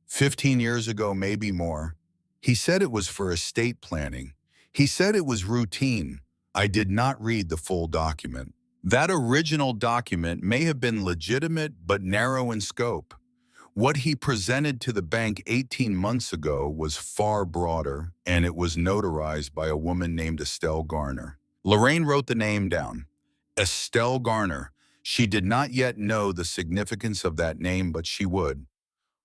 15 years ago, maybe more. He said it was for estate planning. He said it was routine. I did not read the full document. That original document may have been legitimate but narrow in scope. What he presented to the bank 18 months ago was far broader, and it was notarized by a woman named Estelle Garner. Lorraine wrote the name down. Estelle Garner. She did not yet know the significance of that name, but she would.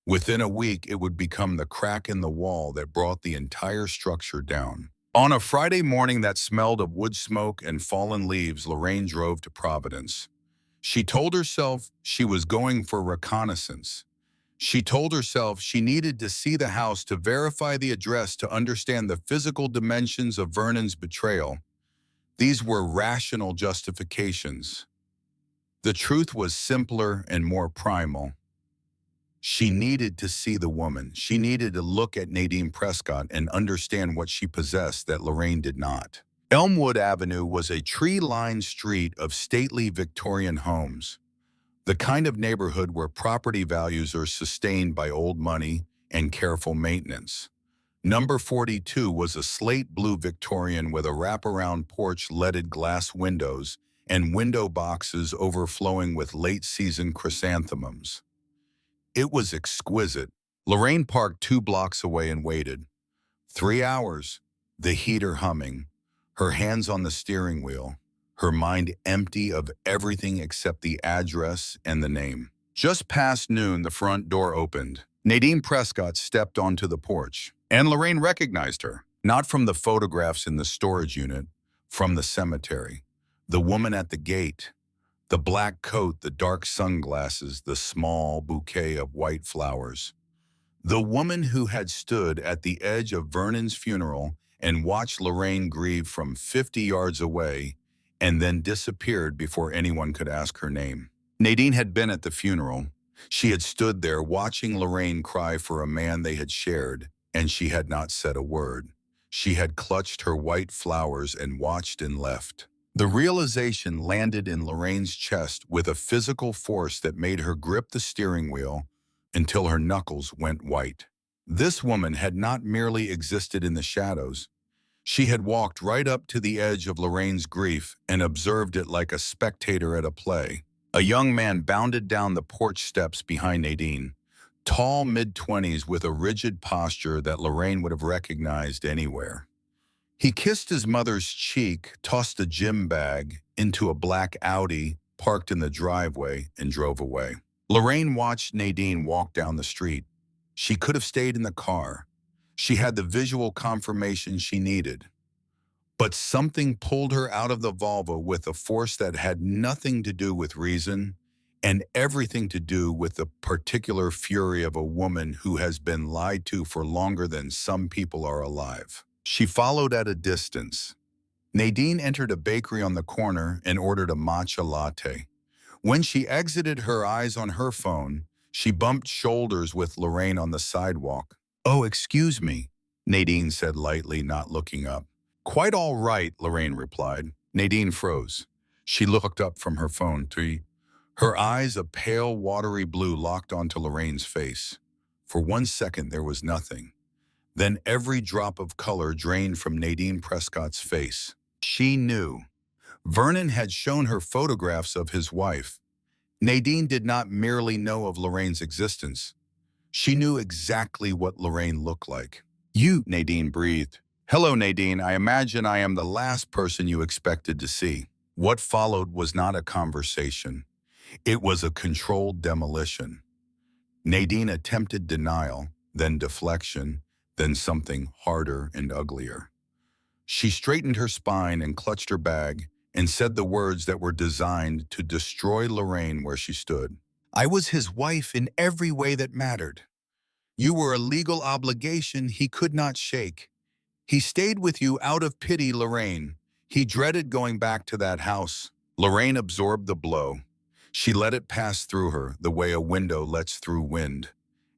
Within a week, it would become the crack in the wall that brought the entire structure down. On a Friday morning that smelled of wood smoke and fallen leaves, Lorraine drove to Providence. She told herself she was going for reconnaissance. She told herself she needed to see the house to verify the address, to understand the physical dimensions of Vernon's betrayal. These were rational justifications. The truth was simpler and more primal. She needed to see the woman. She needed to look at Nadine Prescott and understand what she possessed that Lorraine did not. Elmwood Avenue was a tree-lined street of stately Victorian homes, the kind of neighborhood where property values are sustained by old money and careful maintenance. Number 42 was a slate blue Victorian with a wraparound porch, leaded glass windows, and window boxes overflowing with late-season chrysanthemums. It was exquisite. Lorraine parked 2 blocks away and waited. 3 hours, the heater humming, her hands on the steering wheel, her mind empty of everything except the address and the name. Just past noon, the front door opened. Nadine Prescott stepped onto the porch, and Lorraine recognized her, not from the photographs in the storage unit, from the cemetery. The woman at the gate. The black coat, the dark sunglasses, the small bouquet of white flowers. The woman who had stood at the edge of Vernon's funeral and watched Lorraine grieve from 50 yards away and then disappeared before anyone could ask her name. Nadine had been at the funeral. She had stood there watching Lorraine cry for a man they had shared, and she had not said a word. She had clutched her white flowers and watched and left. The realization landed in Lorraine's chest with a physical force that made her grip the steering wheel until her knuckles went white. This woman had not merely existed in the shadows. She had walked right up to the edge of Lorraine's grief and observed it like a spectator at a play. A young man bounded down the porch steps behind Nadine, Tall mid-20s with a rigid posture that Lorraine would have recognized anywhere. He kissed his mother's cheek, tossed a gym bag into a black Audi parked in the driveway, and drove away. Lorraine watched Nadine walk down the street. She could have stayed in the car. She had the visual confirmation she needed. But something pulled her out of the Volvo with a force that had nothing to do with reason and everything to do with the particular fury of a woman who has been lied to for longer than some people are alive. She followed at a distance. Nadine entered a bakery on the corner and ordered a matcha latte. When she exited, her eyes on her phone, she bumped shoulders with Lorraine on the sidewalk. "Oh, excuse me," Nadine said lightly, not looking up. "Quite all right," Lorraine replied. Nadine froze. She looked up from her phone. Her eyes, a pale, watery blue, locked onto Lorraine's face. For 1 second, there was nothing. Then every drop of color drained from Nadine Prescott's face. She knew. Vernon had shown her photographs of his wife. Nadine did not merely know of Lorraine's existence. She knew exactly what Lorraine looked like. "You," Nadine breathed. "Hello, Nadine. I imagine I am the last person you expected to see." What followed was not a conversation. It was a controlled demolition. Nadine attempted denial, then deflection, then something harder and uglier. She straightened her spine and clutched her bag and said the words that were designed to destroy Lorraine where she stood. "I was his wife in every way that mattered. You were a legal obligation he could not shake. He stayed with you out of pity, Lorraine. He dreaded going back to that house." Lorraine absorbed the blow. She let it pass through her the way a window lets through wind,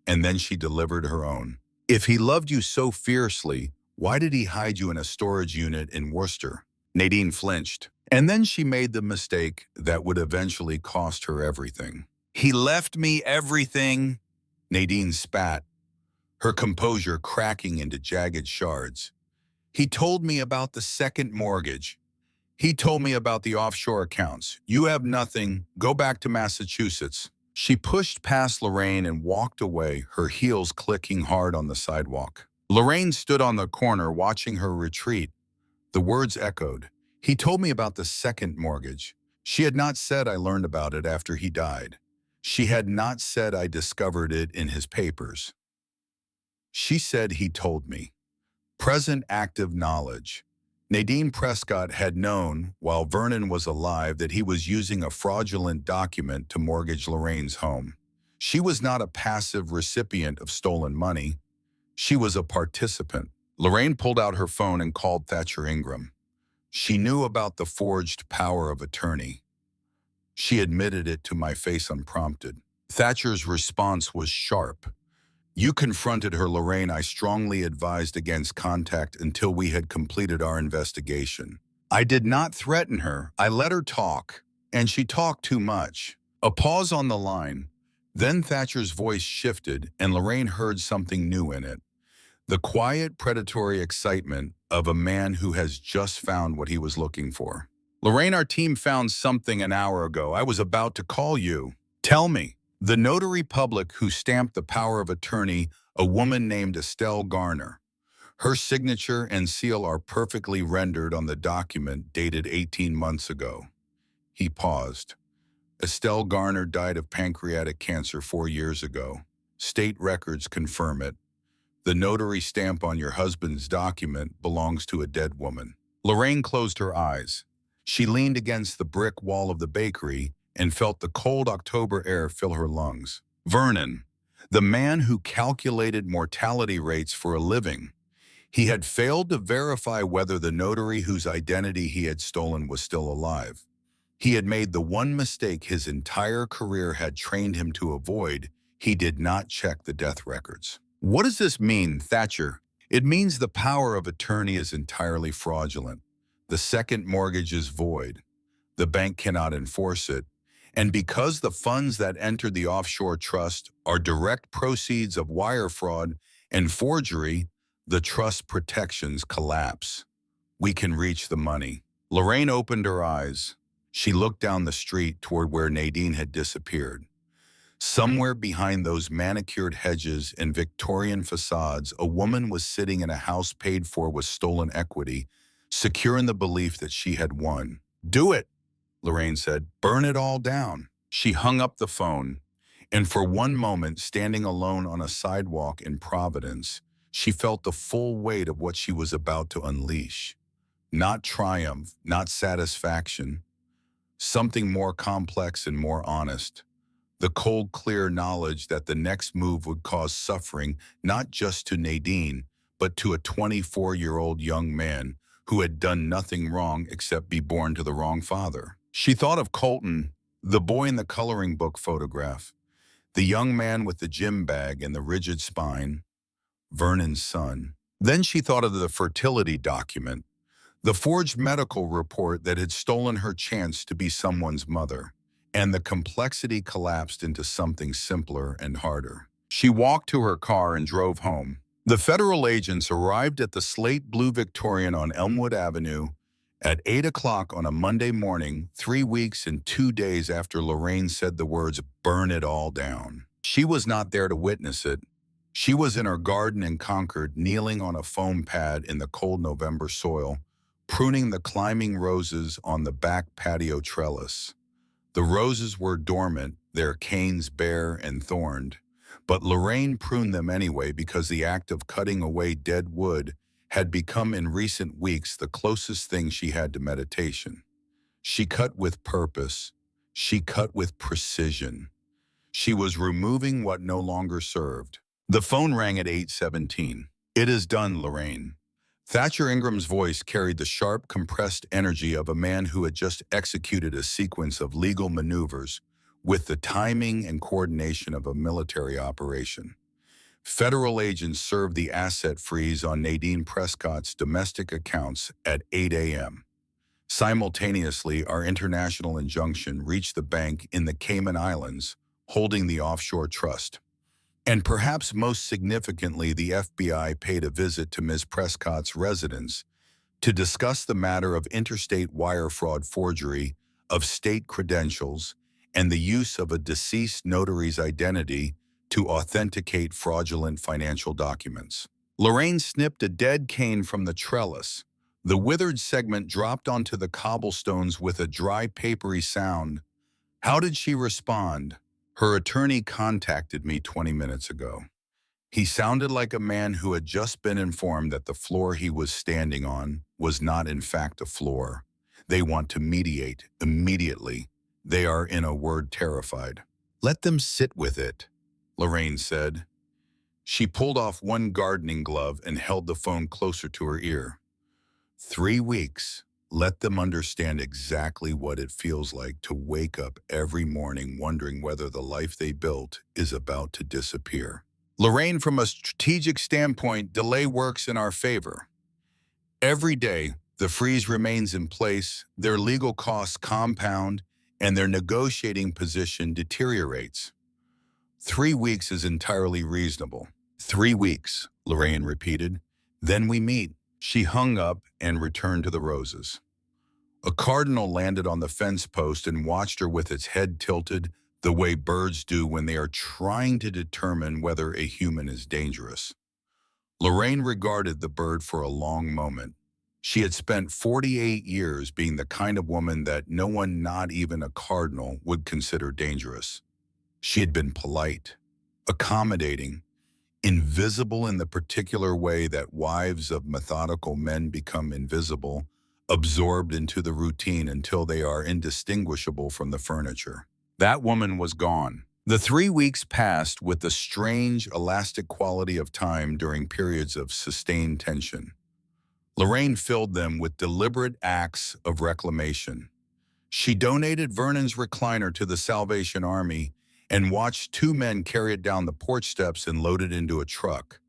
and then she delivered her own. "If he loved you so fiercely, why did he hide you in a storage unit in Worcester?" Nadine flinched, and then she made the mistake that would eventually cost her everything. "He left me everything," Nadine spat, her composure cracking into jagged shards. "He told me about the second mortgage. He told me about the offshore accounts. You have nothing. Go back to Massachusetts." She pushed past Lorraine and walked away, her heels clicking hard on the sidewalk. Lorraine stood on the corner watching her retreat. The words echoed. "He told me about the second mortgage." She had not said, "I learned about it after he died." She had not said, "I discovered it in his papers." She said, "He told me." Present active knowledge. Nadine Prescott had known, while Vernon was alive, that he was using a fraudulent document to mortgage Lorraine's home. She was not a passive recipient of stolen money. She was a participant. Lorraine pulled out her phone and called Thatcher Ingram. She knew about the forged power of attorney. She admitted it to my face unprompted. Thatcher's response was sharp. "You confronted her, Lorraine. I strongly advised against contact until we had completed our investigation. I did not threaten her. I let her talk, and she talked too much." A pause on the line. Then Thatcher's voice shifted, and Lorraine heard something new in it. The quiet, predatory excitement of a man who has just found what he was looking for. "Lorraine, our team found something an hour ago. I was about to call you." "Tell me." The notary public who stamped the power of attorney, a woman named Estelle Garner. Her signature and seal are perfectly rendered on the document dated 18 months ago. He paused. "Estelle Garner died of pancreatic cancer 4 years ago. State records confirm it. The notary stamp on your husband's document belongs to a dead woman." Lorraine closed her eyes. She leaned against the brick wall of the bakery and felt the cold October air fill her lungs. Vernon, the man who calculated mortality rates for a living. He had failed to verify whether the notary whose identity he had stolen was still alive. He had made the one mistake his entire career had trained him to avoid. He did not check the death records. "What does this mean, Thatcher?" "It means the power of attorney is entirely fraudulent. The second mortgage is void. The bank cannot enforce it. And because the funds that entered the offshore trust are direct proceeds of wire fraud and forgery, the trust protections collapse. We can reach the money." Lorraine opened her eyes. She looked down the street toward where Nadine had disappeared. Somewhere behind those manicured hedges and Victorian facades, a woman was sitting in a house paid for with stolen equity, secure in the belief that she had won. "Do it," Lorraine said. "Burn it all down." She hung up the phone, and for one moment, standing alone on a sidewalk in Providence, she felt the full weight of what she was about to unleash. Not triumph, not satisfaction, something more complex and more honest. The cold, clear knowledge that the next move would cause suffering not just to Nadine, but to a 24-year-old young man who had done nothing wrong except be born to the wrong father. She thought of Colton, the boy in the coloring book photograph, the young man with the gym bag and the rigid spine, Vernon's son. Then she thought of the fertility document, the forged medical report that had stolen her chance to be someone's mother. And the complexity collapsed into something simpler and harder. She walked to her car and drove home. The federal agents arrived at the slate blue Victorian on Elmwood Avenue at 8 o'clock on a Monday morning, 3 weeks and 2 days after Lorraine said the words, "Burn it all down." She was not there to witness it. She was in her garden in Concord, kneeling on a foam pad in the cold November soil, pruning the climbing roses on the back patio trellis. The roses were dormant, their canes bare and thorned, but Lorraine pruned them anyway because the act of cutting away dead wood had become in recent weeks the closest thing she had to meditation. She cut with purpose. She cut with precision. She was removing what no longer served. The phone rang at 8:17. "It is done, Lorraine." Thatcher Ingram's voice carried the sharp, compressed energy of a man who had just executed a sequence of legal maneuvers with the timing and coordination of a military operation. Federal agents served the asset freeze on Nadine Prescott's domestic accounts at 8 a.m. Simultaneously, our international injunction reached the bank in the Cayman Islands, holding the offshore trust. And perhaps most significantly, the FBI paid a visit to Ms. Prescott's residence to discuss the matter of interstate wire fraud forgery of state credentials and the use of a deceased notary's identity to authenticate fraudulent financial documents. Lorraine snipped a dead cane from the trellis. The withered segment dropped onto the cobblestones with a dry, papery sound. How did she respond? "Her attorney contacted me 20 minutes ago. He sounded like a man who had just been informed that the floor he was standing on was not in fact a floor. They want to mediate immediately. They are, in a word, terrified." "Let them sit with it," Lorraine said. She pulled off one gardening glove and held the phone closer to her ear. 3 weeks. Let them understand exactly what it feels like to wake up every morning wondering whether the life they built is about to disappear. Lorraine, from a strategic standpoint, delay works in our favor. Every day, the freeze remains in place, their legal costs compound, and their negotiating position deteriorates. 3 weeks is entirely reasonable. 3 weeks, Lorraine repeated. Then we meet. She hung up and returned to the roses. A cardinal landed on the fence post and watched her with its head tilted the way birds do when they are trying to determine whether a human is dangerous. Lorraine regarded the bird for a long moment. She had spent 48 years being the kind of woman that no one, not even a cardinal, would consider dangerous. She had been polite, accommodating, invisible in the particular way that wives of methodical men become invisible, absorbed into the routine until they are indistinguishable from the furniture. That woman was gone. The 3 weeks passed with the strange, elastic quality of time during periods of sustained tension. Lorraine filled them with deliberate acts of reclamation. She donated Vernon's recliner to the Salvation Army and watched 2 men carry it down the porch steps and load it into a truck.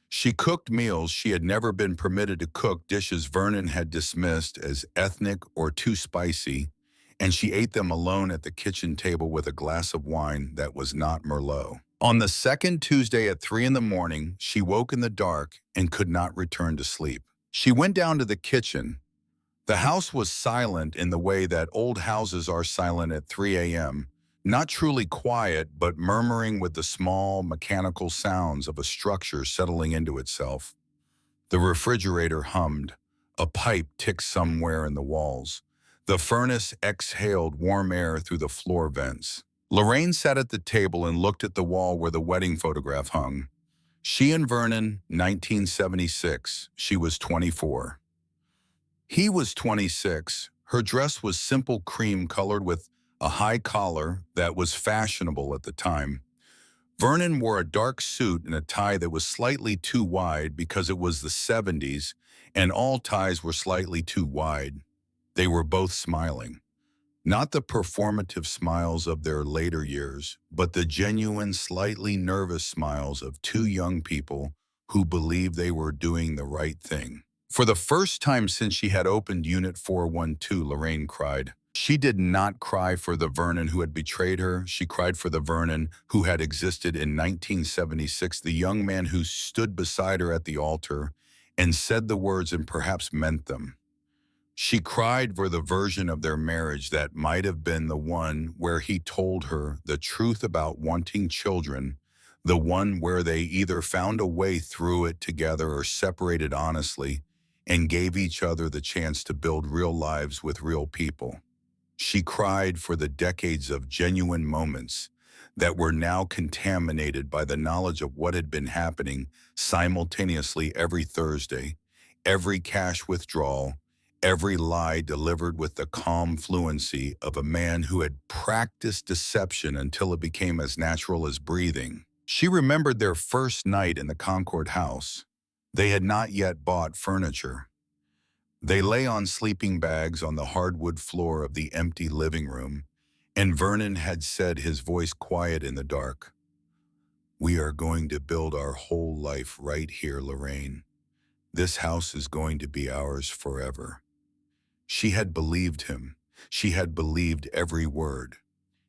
She cooked meals she had never been permitted to cook, dishes Vernon had dismissed as ethnic or too spicy, and she ate them alone at the kitchen table with a glass of wine that was not Merlot. On the second Tuesday at 3 in the morning, she woke in the dark and could not return to sleep. She went down to the kitchen. The house was silent in the way that old houses are silent at 3 a.m., Not truly quiet, but murmuring with the small, mechanical sounds of a structure settling into itself. The refrigerator hummed. A pipe ticked somewhere in the walls. The furnace exhaled warm air through the floor vents. Lorraine sat at the table and looked at the wall where the wedding photograph hung. She and Vernon, 1976. She was 24. He was 26. Her dress was simple cream colored with a high collar that was fashionable at the time. Vernon wore a dark suit and a tie that was slightly too wide because it was the 70s, and all ties were slightly too wide. They were both smiling. Not the performative smiles of their later years, but the genuine, slightly nervous smiles of two young people who believed they were doing the right thing. For the first time since she had opened Unit 412, Lorraine cried. She did not cry for the Vernon who had betrayed her. She cried for the Vernon who had existed in 1976, the young man who stood beside her at the altar and said the words and perhaps meant them. She cried for the version of their marriage that might have been the one where he told her the truth about wanting children, the one where they either found a way through it together or separated honestly and gave each other the chance to build real lives with real people. She cried for the decades of genuine moments that were now contaminated by the knowledge of what had been happening simultaneously every Thursday, every cash withdrawal, every lie delivered with the calm fluency of a man who had practiced deception until it became as natural as breathing. She remembered their first night in the Concord house. They had not yet bought furniture. They lay on sleeping bags on the hardwood floor of the empty living room, and Vernon had said, his voice quiet in the dark, "We are going to build our whole life right here, Lorraine. This house is going to be ours forever." She had believed him. She had believed every word.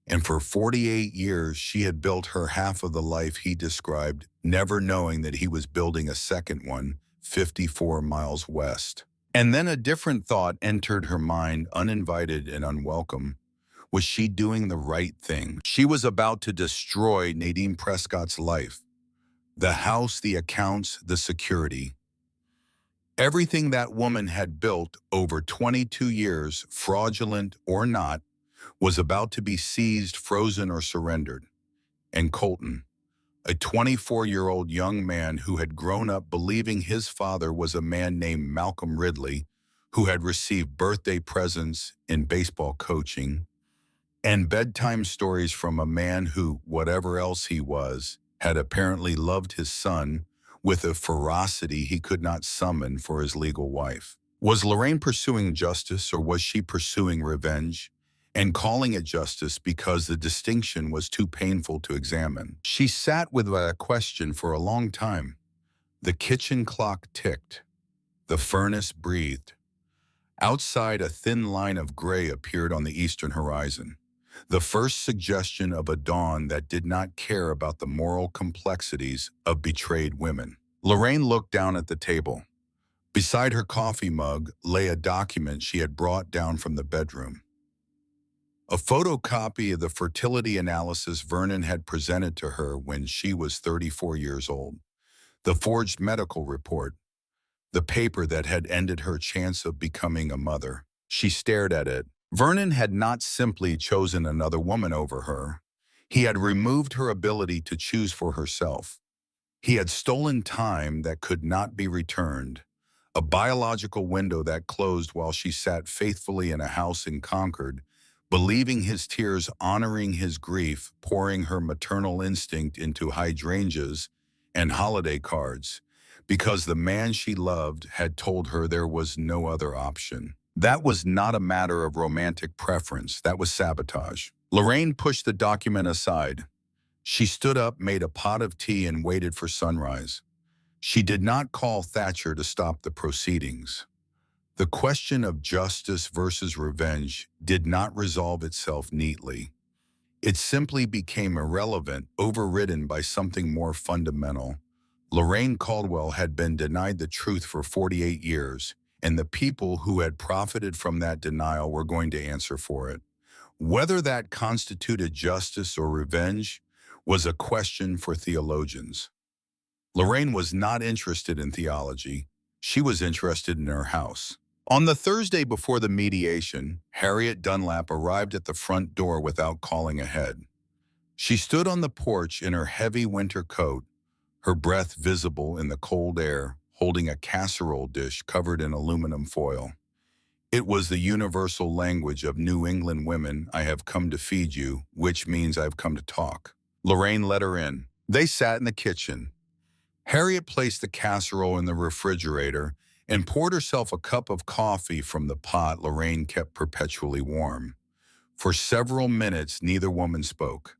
And for 48 years, she had built her half of the life he described, never knowing that he was building a second one, 54 miles west. And then a different thought entered her mind, uninvited and unwelcome. Was she doing the right thing? She was about to destroy Nadine Prescott's life. The house, the accounts, the security. Everything that woman had built over 22 years, fraudulent or not, was about to be seized, frozen, or surrendered. And Colton, a 24-year-old young man who had grown up believing his father was a man named Malcolm Ridley, who had received birthday presents in baseball coaching, and bedtime stories from a man who, whatever else he was, had apparently loved his son with a ferocity he could not summon for his legal wife. Was Lorraine pursuing justice, or was she pursuing revenge? And calling it justice because the distinction was too painful to examine. She sat with a question for a long time. The kitchen clock ticked. The furnace breathed. Outside, a thin line of gray appeared on the eastern horizon, the first suggestion of a dawn that did not care about the moral complexities of betrayed women. Lorraine looked down at the table. Beside her coffee mug lay a document she had brought down from the bedroom. A photocopy of the fertility analysis Vernon had presented to her when she was 34 years old. The forged medical report. The paper that had ended her chance of becoming a mother. She stared at it. Vernon had not simply chosen another woman over her. He had removed her ability to choose for herself. He had stolen time that could not be returned, a biological window that closed while she sat faithfully in a house in Concord, believing his tears, honoring his grief, pouring her maternal instinct into hydrangeas and holiday cards, because the man she loved had told her there was no other option. That was not a matter of romantic preference. That was sabotage. Lorraine pushed the document aside. She stood up, made a pot of tea, and waited for sunrise. She did not call Thatcher to stop the proceedings. The question of justice versus revenge did not resolve itself neatly. It simply became irrelevant, overridden by something more fundamental. Lorraine Caldwell had been denied the truth for 48 years, and the people who had profited from that denial were going to answer for it. Whether that constituted justice or revenge was a question for theologians. Lorraine was not interested in theology. She was interested in her house. On the Thursday before the mediation, Harriet Dunlap arrived at the front door without calling ahead. She stood on the porch in her heavy winter coat, her breath visible in the cold air, holding a casserole dish covered in aluminum foil. It was the universal language of New England women. "I have come to feed you," which means I've come to talk. Lorraine let her in. They sat in the kitchen. Harriet placed the casserole in the refrigerator and poured herself a cup of coffee from the pot Lorraine kept perpetually warm. For several minutes, neither woman spoke.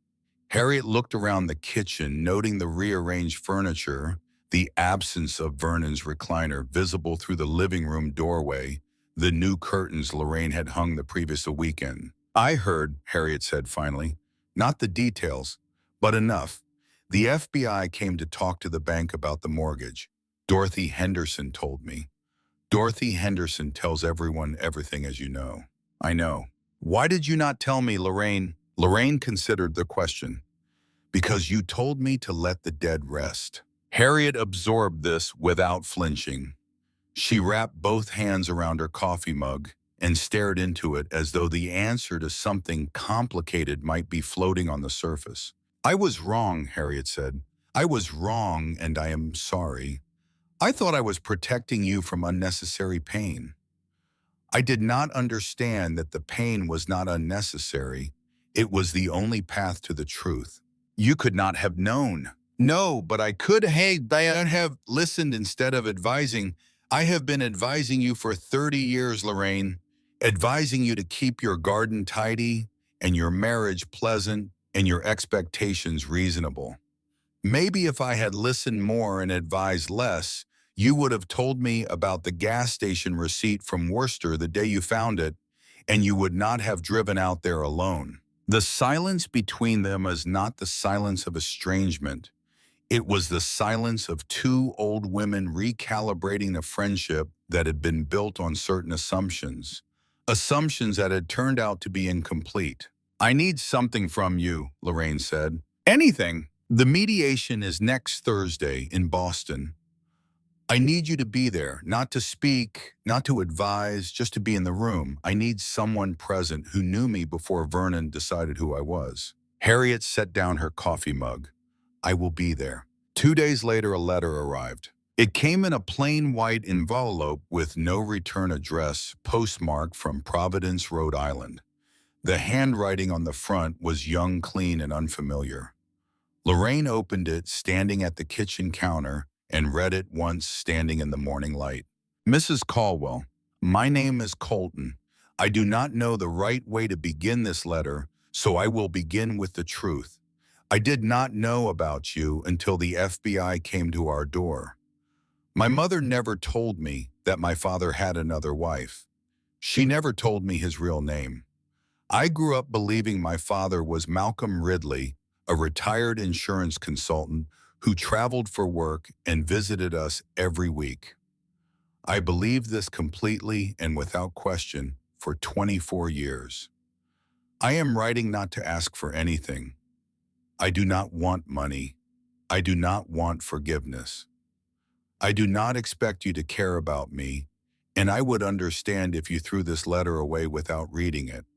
Harriet looked around the kitchen, noting the rearranged furniture, the absence of Vernon's recliner visible through the living room doorway, the new curtains Lorraine had hung the previous weekend. "I heard," Harriet said finally, "not the details, but enough. The FBI came to talk to the bank about the mortgage. Dorothy Henderson told me." "Dorothy Henderson tells everyone everything, as you know." "I know. Why did you not tell me, Lorraine?" Lorraine considered the question. "Because you told me to let the dead rest." Harriet absorbed this without flinching. She wrapped both hands around her coffee mug and stared into it as though the answer to something complicated might be floating on the surface. "I was wrong," Harriet said. "I was wrong, and I am sorry. I thought I was protecting you from unnecessary pain. I did not understand that the pain was not unnecessary. It was the only path to the truth. You could not have known." "No, but I could have listened instead of advising. I have been advising you for 30 years, Lorraine, advising you to keep your garden tidy and your marriage pleasant and your expectations reasonable. Maybe if I had listened more and advised less, you would have told me about the gas station receipt from Worcester the day you found it, and you would not have driven out there alone." The silence between them is not the silence of estrangement. It was the silence of two old women recalibrating a friendship that had been built on certain assumptions that had turned out to be incomplete. "I need something from you," Lorraine said. "Anything." "The mediation is next Thursday in Boston. I need you to be there, not to speak, not to advise, just to be in the room. I need someone present who knew me before Vernon decided who I was." Harriet set down her coffee mug. "I will be there." 2 days later, a letter arrived. It came in a plain white envelope with no return address, postmarked from Providence, Rhode Island. The handwriting on the front was young, clean, and unfamiliar. Lorraine opened it, standing at the kitchen counter, and read it once, standing in the morning light. "Mrs. Caldwell, my name is Colton. I do not know the right way to begin this letter, so I will begin with the truth. I did not know about you until the FBI came to our door. My mother never told me that my father had another wife. She never told me his real name. I grew up believing my father was Malcolm Ridley, a retired insurance consultant who traveled for work and visited us every week. I believed this completely and without question for 24 years. I am writing not to ask for anything. I do not want money. I do not want forgiveness. I do not expect you to care about me, and I would understand if you threw this letter away without reading it.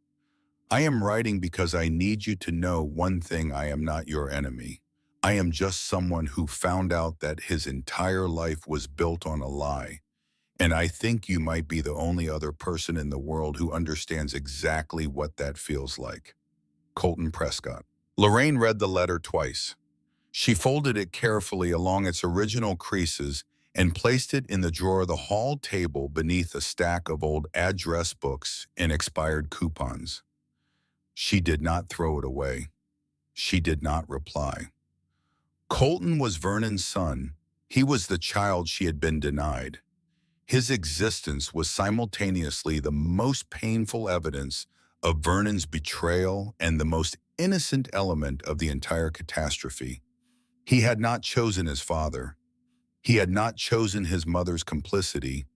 I am writing because I need you to know one thing: I am not your enemy. I am just someone who found out that his entire life was built on a lie, and I think you might be the only other person in the world who understands exactly what that feels like. Colton Prescott. Lorraine read the letter twice. She folded it carefully along its original creases and placed it in the drawer of the hall table beneath a stack of old address books and expired coupons. She did not throw it away. She did not reply. Colton was Vernon's son. He was the child she had been denied. His existence was simultaneously the most painful evidence of Vernon's betrayal and the most innocent element of the entire catastrophe. He had not chosen his father. He had not chosen his mother's complicity.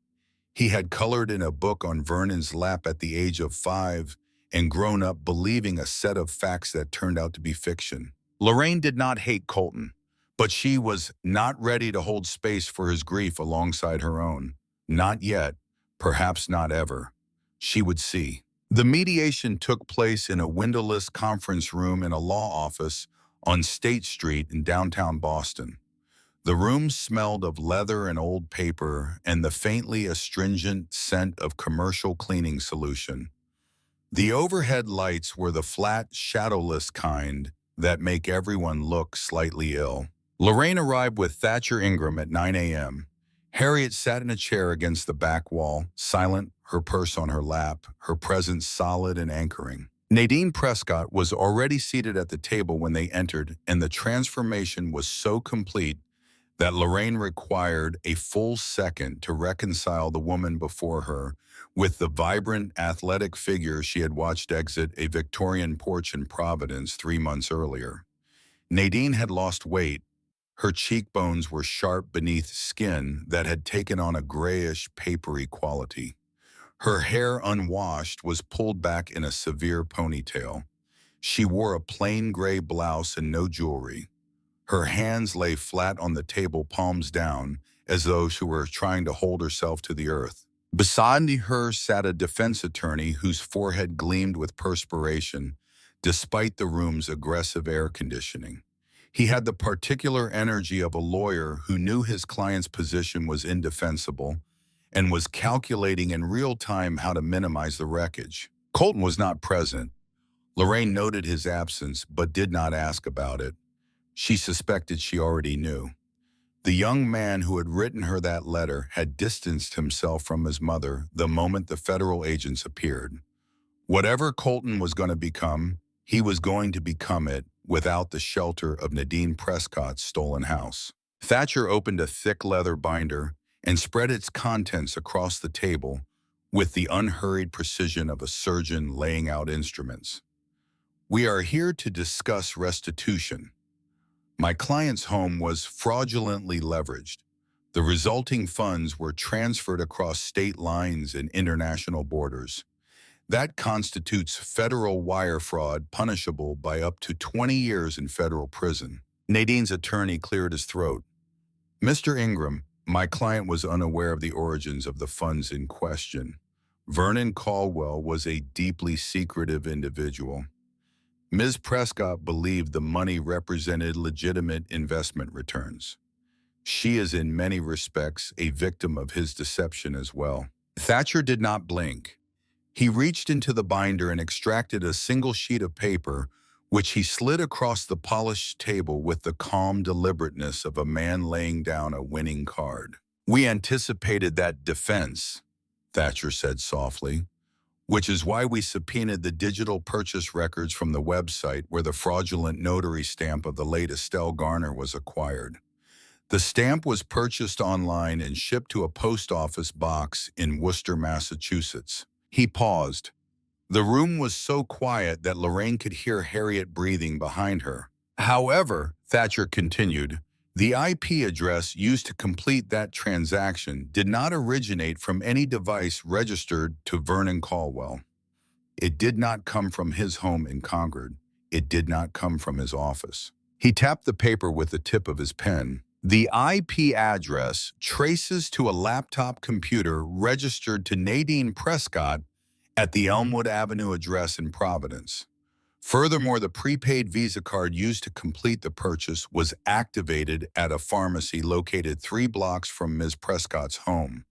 He had colored in a book on Vernon's lap at the age of 5 and grown up believing a set of facts that turned out to be fiction. Lorraine did not hate Colton, but she was not ready to hold space for his grief alongside her own. Not yet, perhaps not ever. She would see. The mediation took place in a windowless conference room in a law office on State Street in downtown Boston. The room smelled of leather and old paper and the faintly astringent scent of commercial cleaning solution. The overhead lights were the flat, shadowless kind that make everyone look slightly ill. Lorraine arrived with Thatcher Ingram at 9 a.m. Harriet sat in a chair against the back wall, silent, her purse on her lap, her presence solid and anchoring. Nadine Prescott was already seated at the table when they entered, and the transformation was so complete that Lorraine required a full second to reconcile the woman before her with the vibrant, athletic figure she had watched exit a Victorian porch in Providence 3 months earlier. Nadine had lost weight. Her cheekbones were sharp beneath skin that had taken on a grayish, papery quality. Her hair, unwashed, was pulled back in a severe ponytail. She wore a plain gray blouse and no jewelry. Her hands lay flat on the table, palms down, as though she were trying to hold herself to the earth. Beside her sat a defense attorney whose forehead gleamed with perspiration, despite the room's aggressive air conditioning. He had the particular energy of a lawyer who knew his client's position was indefensible and was calculating in real time how to minimize the wreckage. Colton was not present. Lorraine noted his absence but did not ask about it. She suspected she already knew. The young man who had written her that letter had distanced himself from his mother the moment the federal agents appeared. Whatever Colton was going to become, he was going to become it without the shelter of Nadine Prescott's stolen house. Thatcher opened a thick leather binder and spread its contents across the table with the unhurried precision of a surgeon laying out instruments. "We are here to discuss restitution. My client's home was fraudulently leveraged. The resulting funds were transferred across state lines and international borders. That constitutes federal wire fraud punishable by up to 20 years in federal prison." Nadine's attorney cleared his throat. "Mr. Ingram, my client was unaware of the origins of the funds in question. Vernon Caldwell was a deeply secretive individual. Ms. Prescott believed the money represented legitimate investment returns. She is in many respects a victim of his deception as well." Thatcher did not blink. He reached into the binder and extracted a single sheet of paper, which he slid across the polished table with the calm deliberateness of a man laying down a winning card. "We anticipated that defense," Thatcher said softly, "which is why we subpoenaed the digital purchase records from the website where the fraudulent notary stamp of the late Estelle Garner was acquired. The stamp was purchased online and shipped to a post office box in Worcester, Massachusetts." He paused. The room was so quiet that Lorraine could hear Harriet breathing behind her. "However," Thatcher continued, "the IP address used to complete that transaction did not originate from any device registered to Vernon Caldwell. It did not come from his home in Concord. It did not come from his office." He tapped the paper with the tip of his pen. "The IP address traces to a laptop computer registered to Nadine Prescott at the Elmwood Avenue address in Providence. Furthermore, the prepaid Visa card used to complete the purchase was activated at a pharmacy located 3 blocks from Ms. Prescott's home.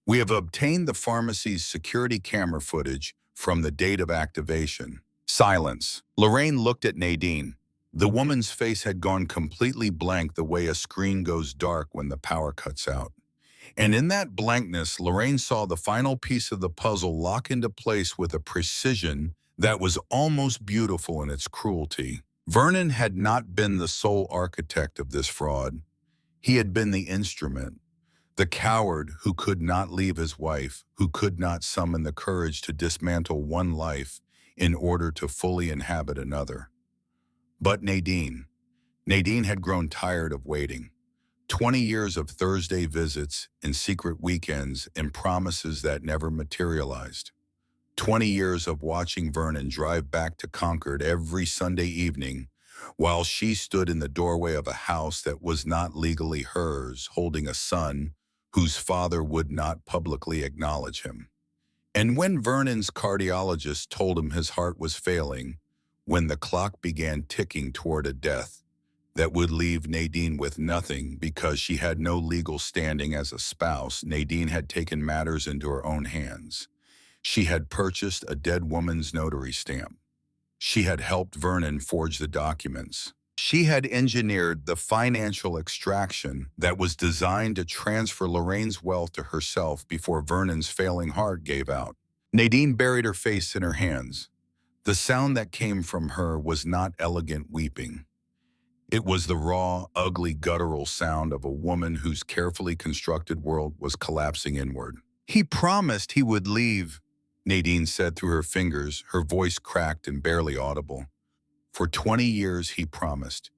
We have obtained the pharmacy's security camera footage from the date of activation." Silence. Lorraine looked at Nadine. The woman's face had gone completely blank the way a screen goes dark when the power cuts out. And in that blankness, Lorraine saw the final piece of the puzzle lock into place with a precision that was almost beautiful in its cruelty. Vernon had not been the sole architect of this fraud. He had been the instrument, the coward who could not leave his wife, who could not summon the courage to dismantle one life in order to fully inhabit another. But Nadine had grown tired of waiting. 20 years of Thursday visits and secret weekends and promises that never materialized. 20 years of watching Vernon drive back to Concord every Sunday evening while she stood in the doorway of a house that was not legally hers, holding a son whose father would not publicly acknowledge him. And when Vernon's cardiologist told him his heart was failing, when the clock began ticking toward a death that would leave Nadine with nothing because she had no legal standing as a spouse, Nadine had taken matters into her own hands. She had purchased a dead woman's notary stamp. She had helped Vernon forge the documents. She had engineered the financial extraction that was designed to transfer Lorraine's wealth to herself before Vernon's failing heart gave out. Nadine buried her face in her hands. The sound that came from her was not elegant weeping. It was the raw, ugly, guttural sound of a woman whose carefully constructed world was collapsing inward. "He promised he would leave," Nadine said through her fingers, her voice cracked and barely audible. "For 20 years he promised.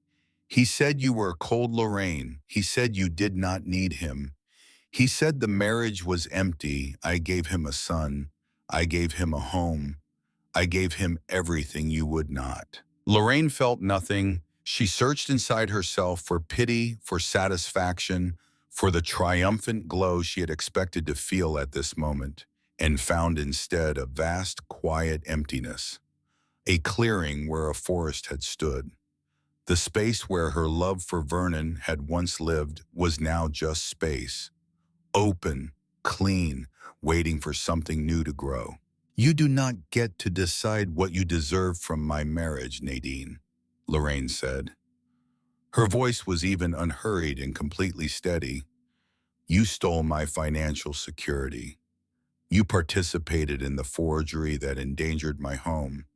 He said you were cold, Lorraine. He said you did not need him. He said the marriage was empty. I gave him a son. I gave him a home. I gave him everything you would not." Lorraine felt nothing. She searched inside herself for pity, for satisfaction, for the triumphant glow she had expected to feel at this moment, and found instead a vast, quiet emptiness, a clearing where a forest had stood. The space where her love for Vernon had once lived was now just space, open, clean, waiting for something new to grow. "You do not get to decide what you deserve from my marriage, Nadine," Lorraine said. Her voice was even unhurried and completely steady. "You stole my financial security. You participated in the forgery that endangered my home.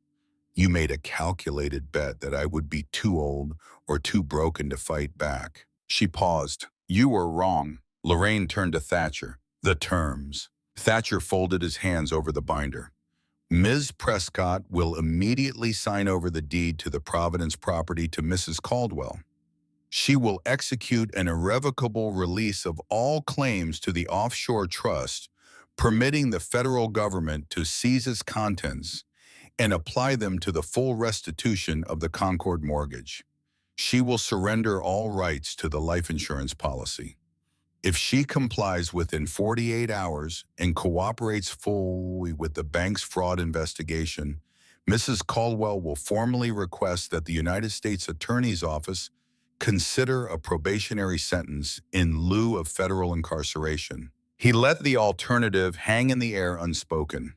You made a calculated bet that I would be too old or too broken to fight back." She paused. "You were wrong." Lorraine turned to Thatcher. "The terms." Thatcher folded his hands over the binder. "Ms. Prescott will immediately sign over the deed to the Providence property to Mrs. Caldwell. She will execute an irrevocable release of all claims to the offshore trust, permitting the federal government to seize its contents and apply them to the full restitution of the Concord mortgage. She will surrender all rights to the life insurance policy. If she complies within 48 hours and cooperates fully with the bank's fraud investigation, Mrs. Caldwell will formally request that the United States Attorney's Office consider a probationary sentence in lieu of federal incarceration." He let the alternative hang in the air unspoken.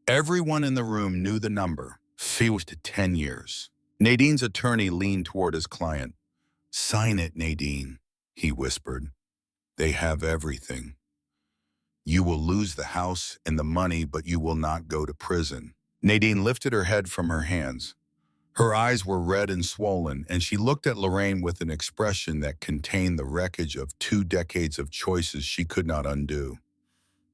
Everyone in the room knew the number, 10 years. Nadine's attorney leaned toward his client. "Sign it, Nadine," he whispered. "They have everything. You will lose the house and the money, but you will not go to prison." Nadine lifted her head from her hands. Her eyes were red and swollen, and she looked at Lorraine with an expression that contained the wreckage of 2 decades of choices she could not undo.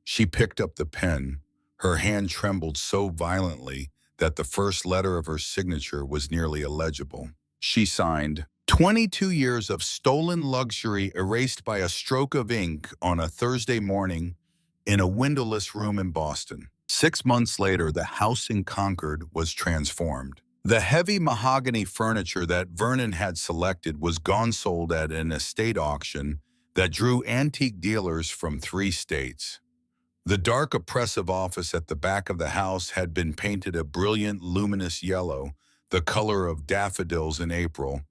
She picked up the pen. Her hand trembled so violently that the first letter of her signature was nearly illegible. She signed, "22 years of stolen luxury erased by a stroke of ink on a Thursday morning in a windowless room in Boston." 6 months later, the house in Concord was transformed. The heavy mahogany furniture that Vernon had selected was gone sold at an estate auction that drew antique dealers from 3 states. The dark, oppressive office at the back of the house had been painted a brilliant, luminous yellow, the color of daffodils in April,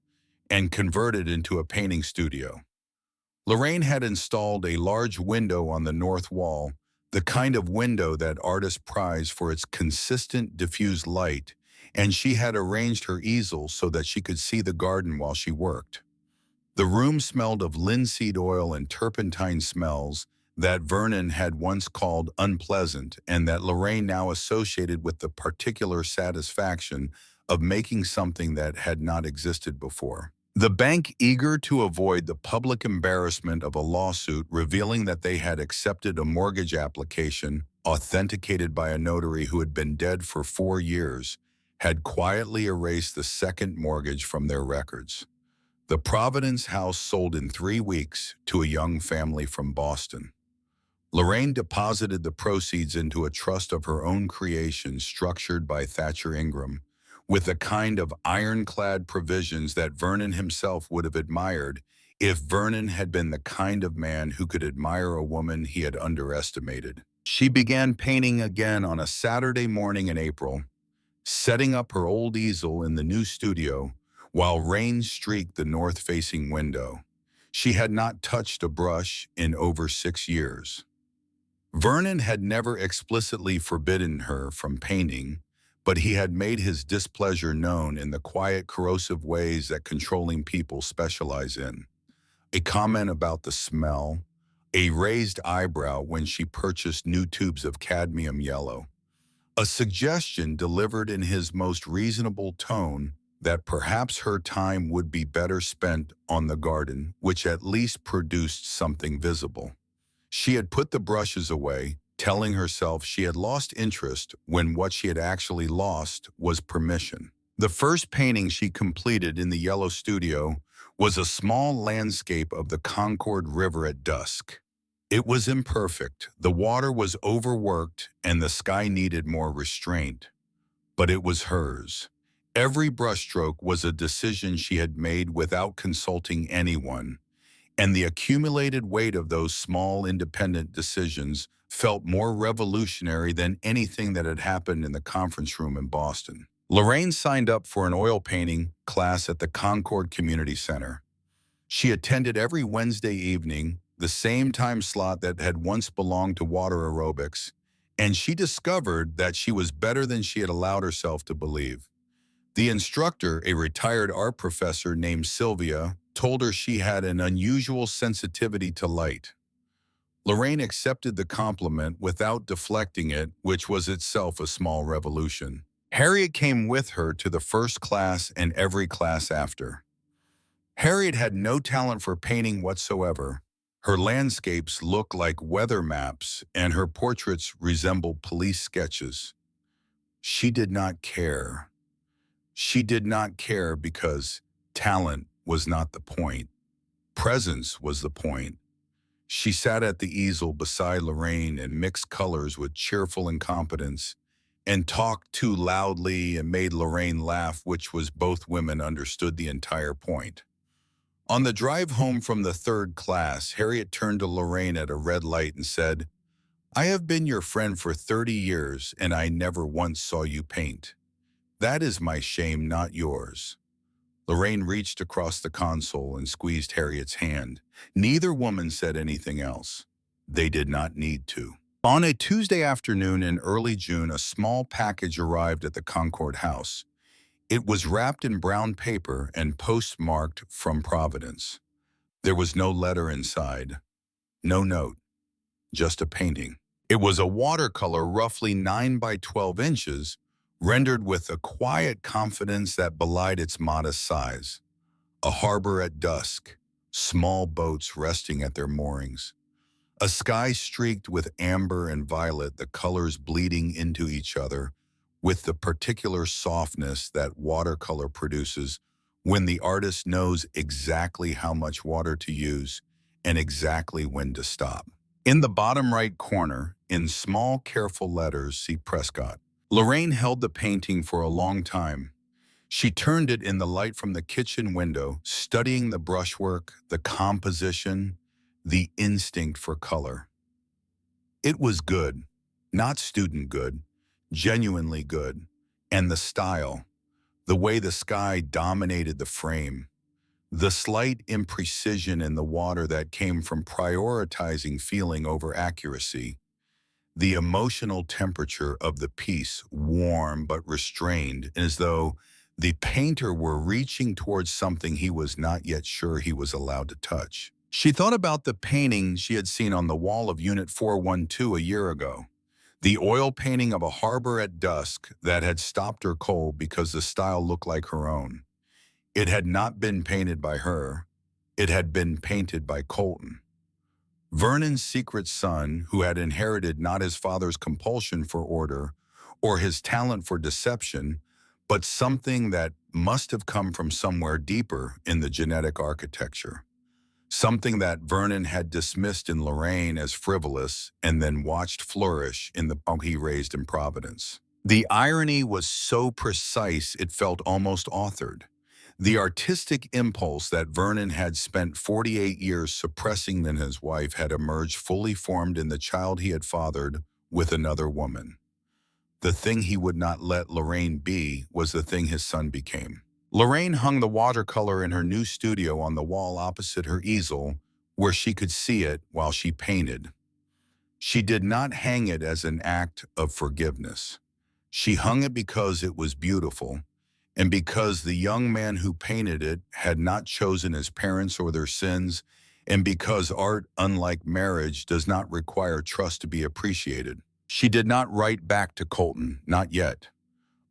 and converted into a painting studio. Lorraine had installed a large window on the north wall, the kind of window that artists prize for its consistent, diffused light, and she had arranged her easel so that she could see the garden while she worked. The room smelled of linseed oil and turpentine smells that Vernon had once called unpleasant and that Lorraine now associated with the particular satisfaction of making something that had not existed before. The bank, eager to avoid the public embarrassment of a lawsuit revealing that they had accepted a mortgage application authenticated by a notary who had been dead for 4 years, had quietly erased the second mortgage from their records. The Providence house sold in 3 weeks to a young family from Boston. Lorraine deposited the proceeds into a trust of her own creation structured by Thatcher Ingram, with the kind of ironclad provisions that Vernon himself would have admired if Vernon had been the kind of man who could admire a woman he had underestimated. She began painting again on a Saturday morning in April, setting up her old easel in the new studio while rain streaked the north-facing window. She had not touched a brush in over 6 years. Vernon had never explicitly forbidden her from painting, but he had made his displeasure known in the quiet, corrosive ways that controlling people specialize in. A comment about the smell, a raised eyebrow when she purchased new tubes of cadmium yellow, a suggestion delivered in his most reasonable tone that perhaps her time would be better spent on the garden, which at least produced something visible. She had put the brushes away, telling herself she had lost interest when what she had actually lost was permission. The first painting she completed in the yellow studio was a small landscape of the Concord River at dusk. It was imperfect, the water was overworked, and the sky needed more restraint. But it was hers. Every brushstroke was a decision she had made without consulting anyone, and the accumulated weight of those small independent decisions felt more revolutionary than anything that had happened in the conference room in Boston. Lorraine signed up for an oil painting class at the Concord Community Center. She attended every Wednesday evening, the same time slot that had once belonged to water aerobics, and she discovered that she was better than she had allowed herself to believe. The instructor, a retired art professor named Sylvia, told her she had an unusual sensitivity to light. Lorraine accepted the compliment without deflecting it, which was itself a small revolution. Harriet came with her to the first class and every class after. Harriet had no talent for painting whatsoever. Her landscapes looked like weather maps, and her portraits resembled police sketches. She did not care. She did not care because talent was not the point. Presence was the point. She sat at the easel beside Lorraine and mixed colors with cheerful incompetence, and talked too loudly and made Lorraine laugh, which was both women understood the entire point. On the drive home from the third class, Harriet turned to Lorraine at a red light and said, "I have been your friend for 30 years, and I never once saw you paint. That is my shame, not yours." Lorraine reached across the console and squeezed Harriet's hand. Neither woman said anything else. They did not need to. On a Tuesday afternoon in early June, a small package arrived at the Concord house. It was wrapped in brown paper and postmarked from Providence. There was no letter inside, no note, just a painting. It was a watercolor roughly 9 by 12 inches, rendered with a quiet confidence that belied its modest size. A harbor at dusk, small boats resting at their moorings. A sky streaked with amber and violet, the colors bleeding into each other, with the particular softness that watercolor produces when the artist knows exactly how much water to use and exactly when to stop. In the bottom right corner, in small, careful letters, see Prescott. Lorraine held the painting for a long time. She turned it in the light from the kitchen window, studying the brushwork, the composition, the instinct for color. It was good, not student good, genuinely good, and the style, the way the sky dominated the frame, the slight imprecision in the water that came from prioritizing feeling over accuracy, the emotional temperature of the piece, warm but restrained, as though the painter were reaching towards something he was not yet sure he was allowed to touch. She thought about the painting she had seen on the wall of Unit 412 a year ago, the oil painting of a harbor at dusk that had stopped her cold because the style looked like her own. It had not been painted by her. It had been painted by Colton. Vernon's secret son, who had inherited not his father's compulsion for order or his talent for deception, but something that must have come from somewhere deeper in the genetic architecture. something that Vernon had dismissed in Lorraine as frivolous and then watched flourish in the home he raised in Providence. The irony was so precise it felt almost authored. The artistic impulse that Vernon had spent 48 years suppressing in his wife had emerged fully formed in the child he had fathered with another woman. The thing he would not let Lorraine be was the thing his son became. Lorraine hung the watercolor in her new studio on the wall opposite her easel, where she could see it while she painted. She did not hang it as an act of forgiveness. She hung it because it was beautiful, and because the young man who painted it had not chosen his parents or their sins, and because art, unlike marriage, does not require trust to be appreciated. She did not write back to Colton, not yet.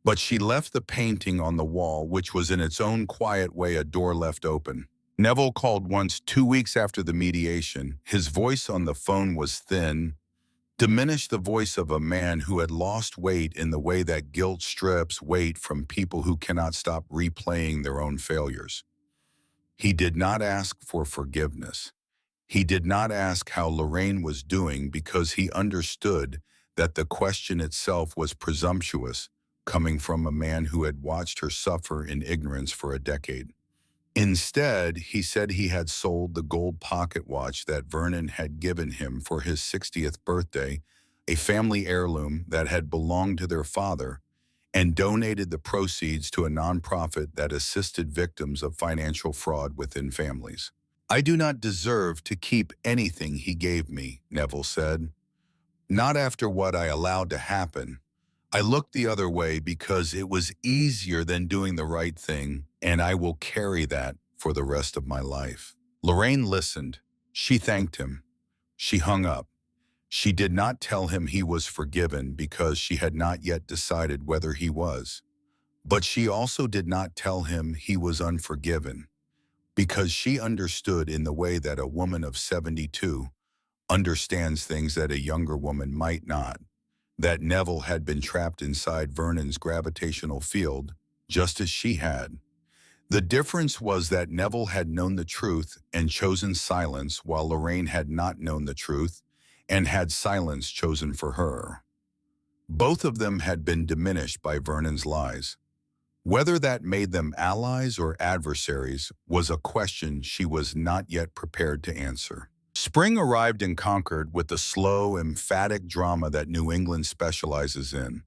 But she left the painting on the wall, which was in its own quiet way a door left open. Neville called once 2 weeks after the mediation. His voice on the phone was thin, diminished, the voice of a man who had lost weight in the way that guilt strips weight from people who cannot stop replaying their own failures. He did not ask for forgiveness. He did not ask how Lorraine was doing because he understood that the question itself was presumptuous, coming from a man who had watched her suffer in ignorance for a decade. Instead, he said he had sold the gold pocket watch that Vernon had given him for his 60th birthday, a family heirloom that had belonged to their father, and donated the proceeds to a nonprofit that assisted victims of financial fraud within families. "I do not deserve to keep anything he gave me," Neville said. "Not after what I allowed to happen. I looked the other way because it was easier than doing the right thing, and I will carry that for the rest of my life." Lorraine listened. She thanked him. She hung up. She did not tell him he was forgiven because she had not yet decided whether he was. But she also did not tell him he was unforgiven because she understood in the way that a woman of 72 understands things that a younger woman might not, that Neville had been trapped inside Vernon's gravitational field, just as she had. The difference was that Neville had known the truth and chosen silence, while Lorraine had not known the truth and had silence chosen for her. Both of them had been diminished by Vernon's lies. Whether that made them allies or adversaries was a question she was not yet prepared to answer. Spring arrived in Concord with the slow, emphatic drama that New England specializes in.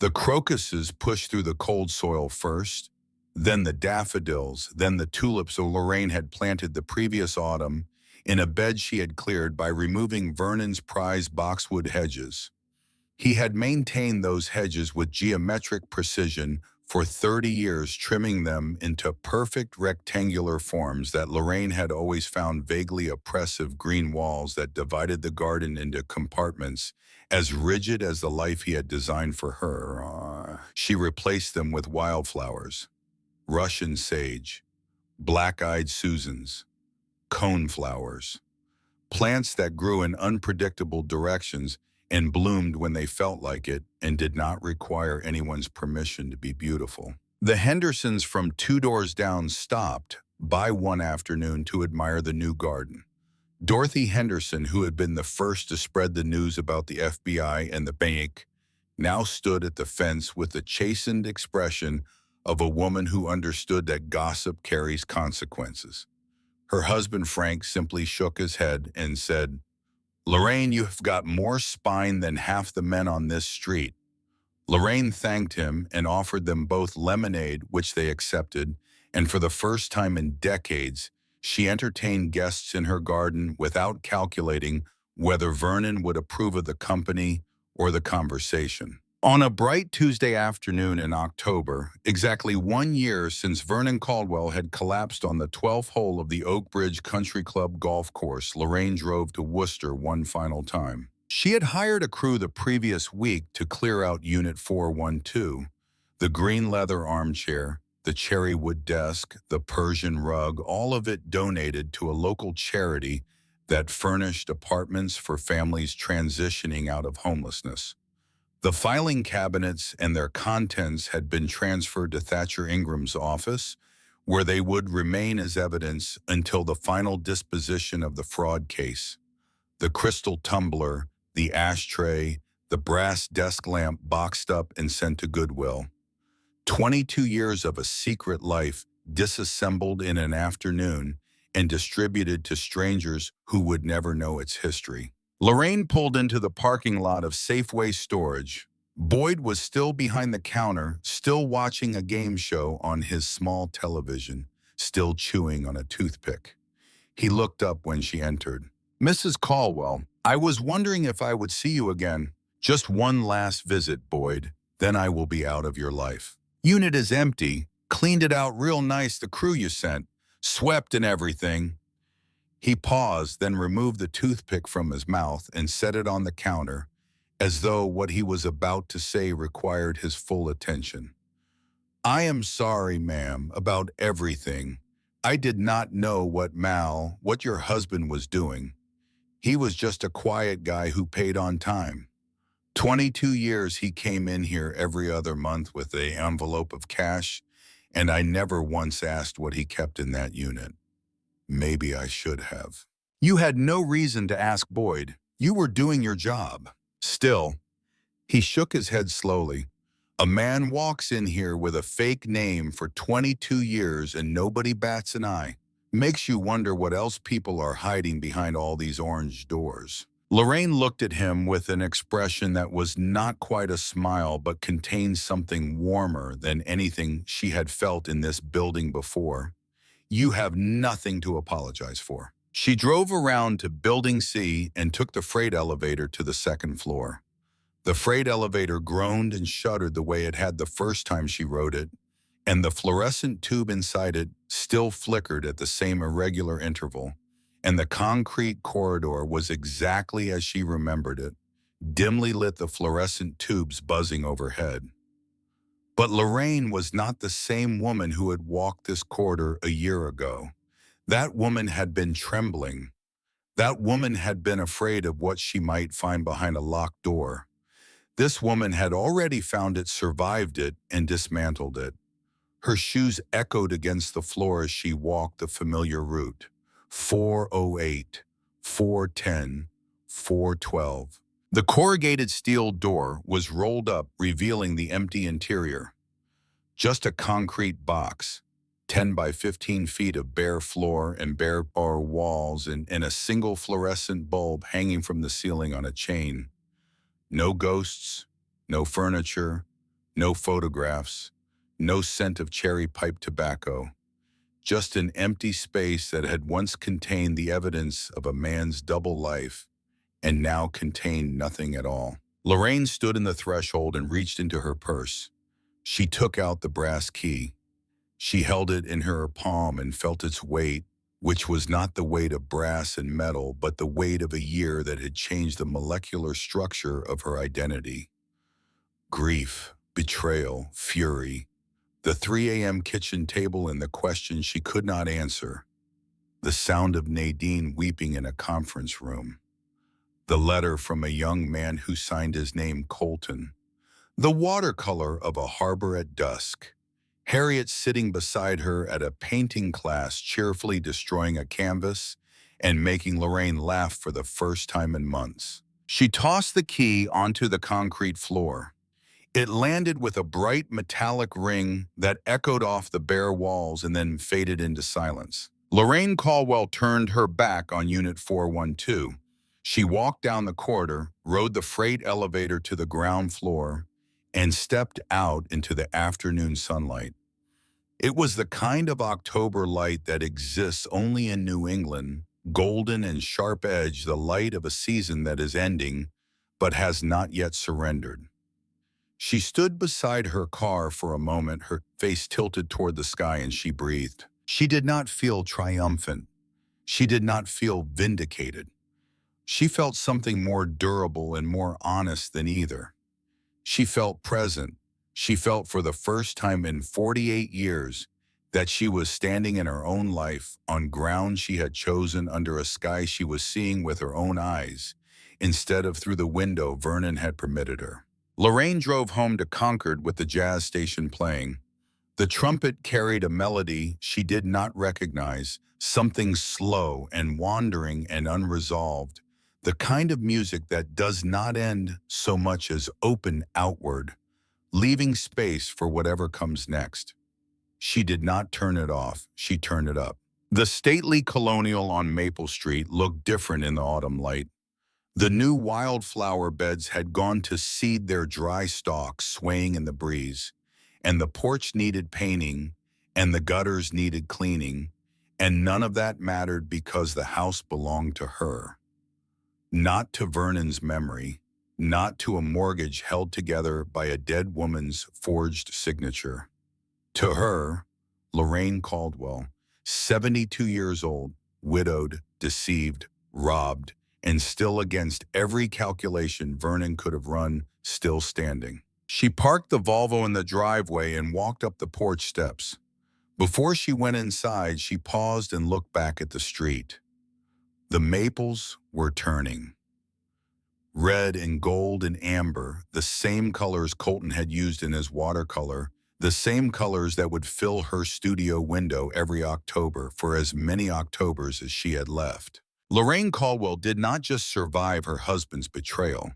The crocuses pushed through the cold soil first, then the daffodils, then the tulips Lorraine had planted the previous autumn in a bed she had cleared by removing Vernon's prized boxwood hedges. He had maintained those hedges with geometric precision for 30 years, trimming them into perfect rectangular forms that Lorraine had always found vaguely oppressive, green walls that divided the garden into compartments as rigid as the life he had designed for her. She replaced them with wildflowers, Russian sage, black-eyed Susans, coneflowers, plants that grew in unpredictable directions and bloomed when they felt like it and did not require anyone's permission to be beautiful. The Hendersons from 2 doors down stopped by one afternoon to admire the new garden. Dorothy Henderson, who had been the first to spread the news about the FBI and the bank, now stood at the fence with the chastened expression of a woman who understood that gossip carries consequences. Her husband, Frank, simply shook his head and said, "Lorraine, you have got more spine than half the men on this street." Lorraine thanked him and offered them both lemonade, which they accepted, and for the first time in decades, she entertained guests in her garden without calculating whether Vernon would approve of the company or the conversation. On a bright Tuesday afternoon in October, exactly 1 year since Vernon Caldwell had collapsed on the 12th hole of the Oak Bridge Country Club golf course, Lorraine drove to Worcester one final time. She had hired a crew the previous week to clear out Unit 412, the green leather armchair, the cherry wood desk, the Persian rug, all of it donated to a local charity that furnished apartments for families transitioning out of homelessness. The filing cabinets and their contents had been transferred to Thatcher Ingram's office, where they would remain as evidence until the final disposition of the fraud case. The crystal tumbler, the ashtray, the brass desk lamp boxed up and sent to Goodwill. 22 years of a secret life disassembled in an afternoon and distributed to strangers who would never know its history. Lorraine pulled into the parking lot of Safeway Storage. Boyd was still behind the counter, still watching a game show on his small television, still chewing on a toothpick. He looked up when she entered. "Mrs. Caldwell, I was wondering if I would see you again. Just one last visit, Boyd. Then I will be out of your life. Unit is empty. Cleaned it out real nice, the crew you sent. Swept and everything." He paused, then removed the toothpick from his mouth and set it on the counter, as though what he was about to say required his full attention. "I am sorry, ma'am, about everything. I did not know what your husband was doing. He was just a quiet guy who paid on time. 22 years he came in here every other month with an envelope of cash, and I never once asked what he kept in that unit. Maybe I should have." "You had no reason to ask, Boyd. You were doing your job." Still, he shook his head slowly. "A man walks in here with a fake name for 22 years and nobody bats an eye. Makes you wonder what else people are hiding behind all these orange doors." Lorraine looked at him with an expression that was not quite a smile but contained something warmer than anything she had felt in this building before. "You have nothing to apologize for." She drove around to Building C and took the freight elevator to the second floor. The freight elevator groaned and shuddered the way it had the first time she rode it, and the fluorescent tube inside it still flickered at the same irregular interval, and the concrete corridor was exactly as she remembered it, dimly lit, the fluorescent tubes buzzing overhead. But Lorraine was not the same woman who had walked this corridor a year ago. That woman had been trembling. That woman had been afraid of what she might find behind a locked door. This woman had already found it, survived it, and dismantled it. Her shoes echoed against the floor as she walked the familiar route. 408, 410, 412. The corrugated steel door was rolled up, revealing the empty interior. Just a concrete box, 10 by 15 feet of bare floor and bare walls, and a single fluorescent bulb hanging from the ceiling on a chain. No ghosts, no furniture, no photographs, no scent of cherry pipe tobacco. Just an empty space that had once contained the evidence of a man's double life and now contained nothing at all. Lorraine stood in the threshold and reached into her purse. She took out the brass key. She held it in her palm and felt its weight, which was not the weight of brass and metal, but the weight of a year that had changed the molecular structure of her identity. Grief, betrayal, fury, the 3 a.m. kitchen table and the question she could not answer, the sound of Nadine weeping in a conference room, the letter from a young man who signed his name Colton, the watercolor of a harbor at dusk, Harriet sitting beside her at a painting class, cheerfully destroying a canvas and making Lorraine laugh for the first time in months. She tossed the key onto the concrete floor. It landed with a bright metallic ring that echoed off the bare walls and then faded into silence. Lorraine Caldwell turned her back on Unit 412. She walked down the corridor, rode the freight elevator to the ground floor, and stepped out into the afternoon sunlight. It was the kind of October light that exists only in New England, golden and sharp-edged, the light of a season that is ending but has not yet surrendered. She stood beside her car for a moment, her face tilted toward the sky, and she breathed. She did not feel triumphant. She did not feel vindicated. She felt something more durable and more honest than either. She felt present. She felt for the first time in 48 years that she was standing in her own life on ground she had chosen, under a sky she was seeing with her own eyes, instead of through the window Vernon had permitted her. Lorraine drove home to Concord with the jazz station playing. The trumpet carried a melody she did not recognize, something slow and wandering and unresolved, the kind of music that does not end so much as open outward, leaving space for whatever comes next. She did not turn it off, she turned it up. The stately colonial on Maple Street looked different in the autumn light. The new wildflower beds had gone to seed, their dry stalks swaying in the breeze, and the porch needed painting, and the gutters needed cleaning, and none of that mattered because the house belonged to her. Not to Vernon's memory, not to a mortgage held together by a dead woman's forged signature. To her, Lorraine Caldwell, 72 years old, widowed, deceived, robbed, and still against every calculation Vernon could have run, still standing. She parked the Volvo in the driveway and walked up the porch steps. Before she went inside, she paused and looked back at the street. The maples were turning. Red and gold and amber, the same colors Colton had used in his watercolor, the same colors that would fill her studio window every October for as many Octobers as she had left. Lorraine Caldwell did not just survive her husband's betrayal.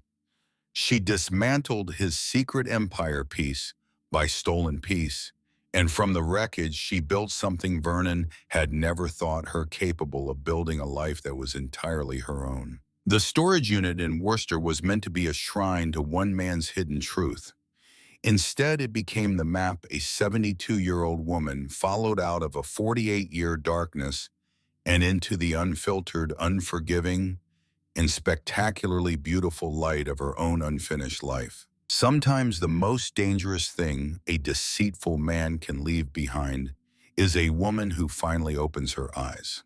She dismantled his secret empire piece by stolen piece, and from the wreckage she built something Vernon had never thought her capable of building, a life that was entirely her own. The storage unit in Worcester was meant to be a shrine to one man's hidden truth. Instead, it became the map a 72-year-old woman followed out of a 48-year darkness and into the unfiltered, unforgiving, and spectacularly beautiful light of her own unfinished life. Sometimes the most dangerous thing a deceitful man can leave behind is a woman who finally opens her eyes.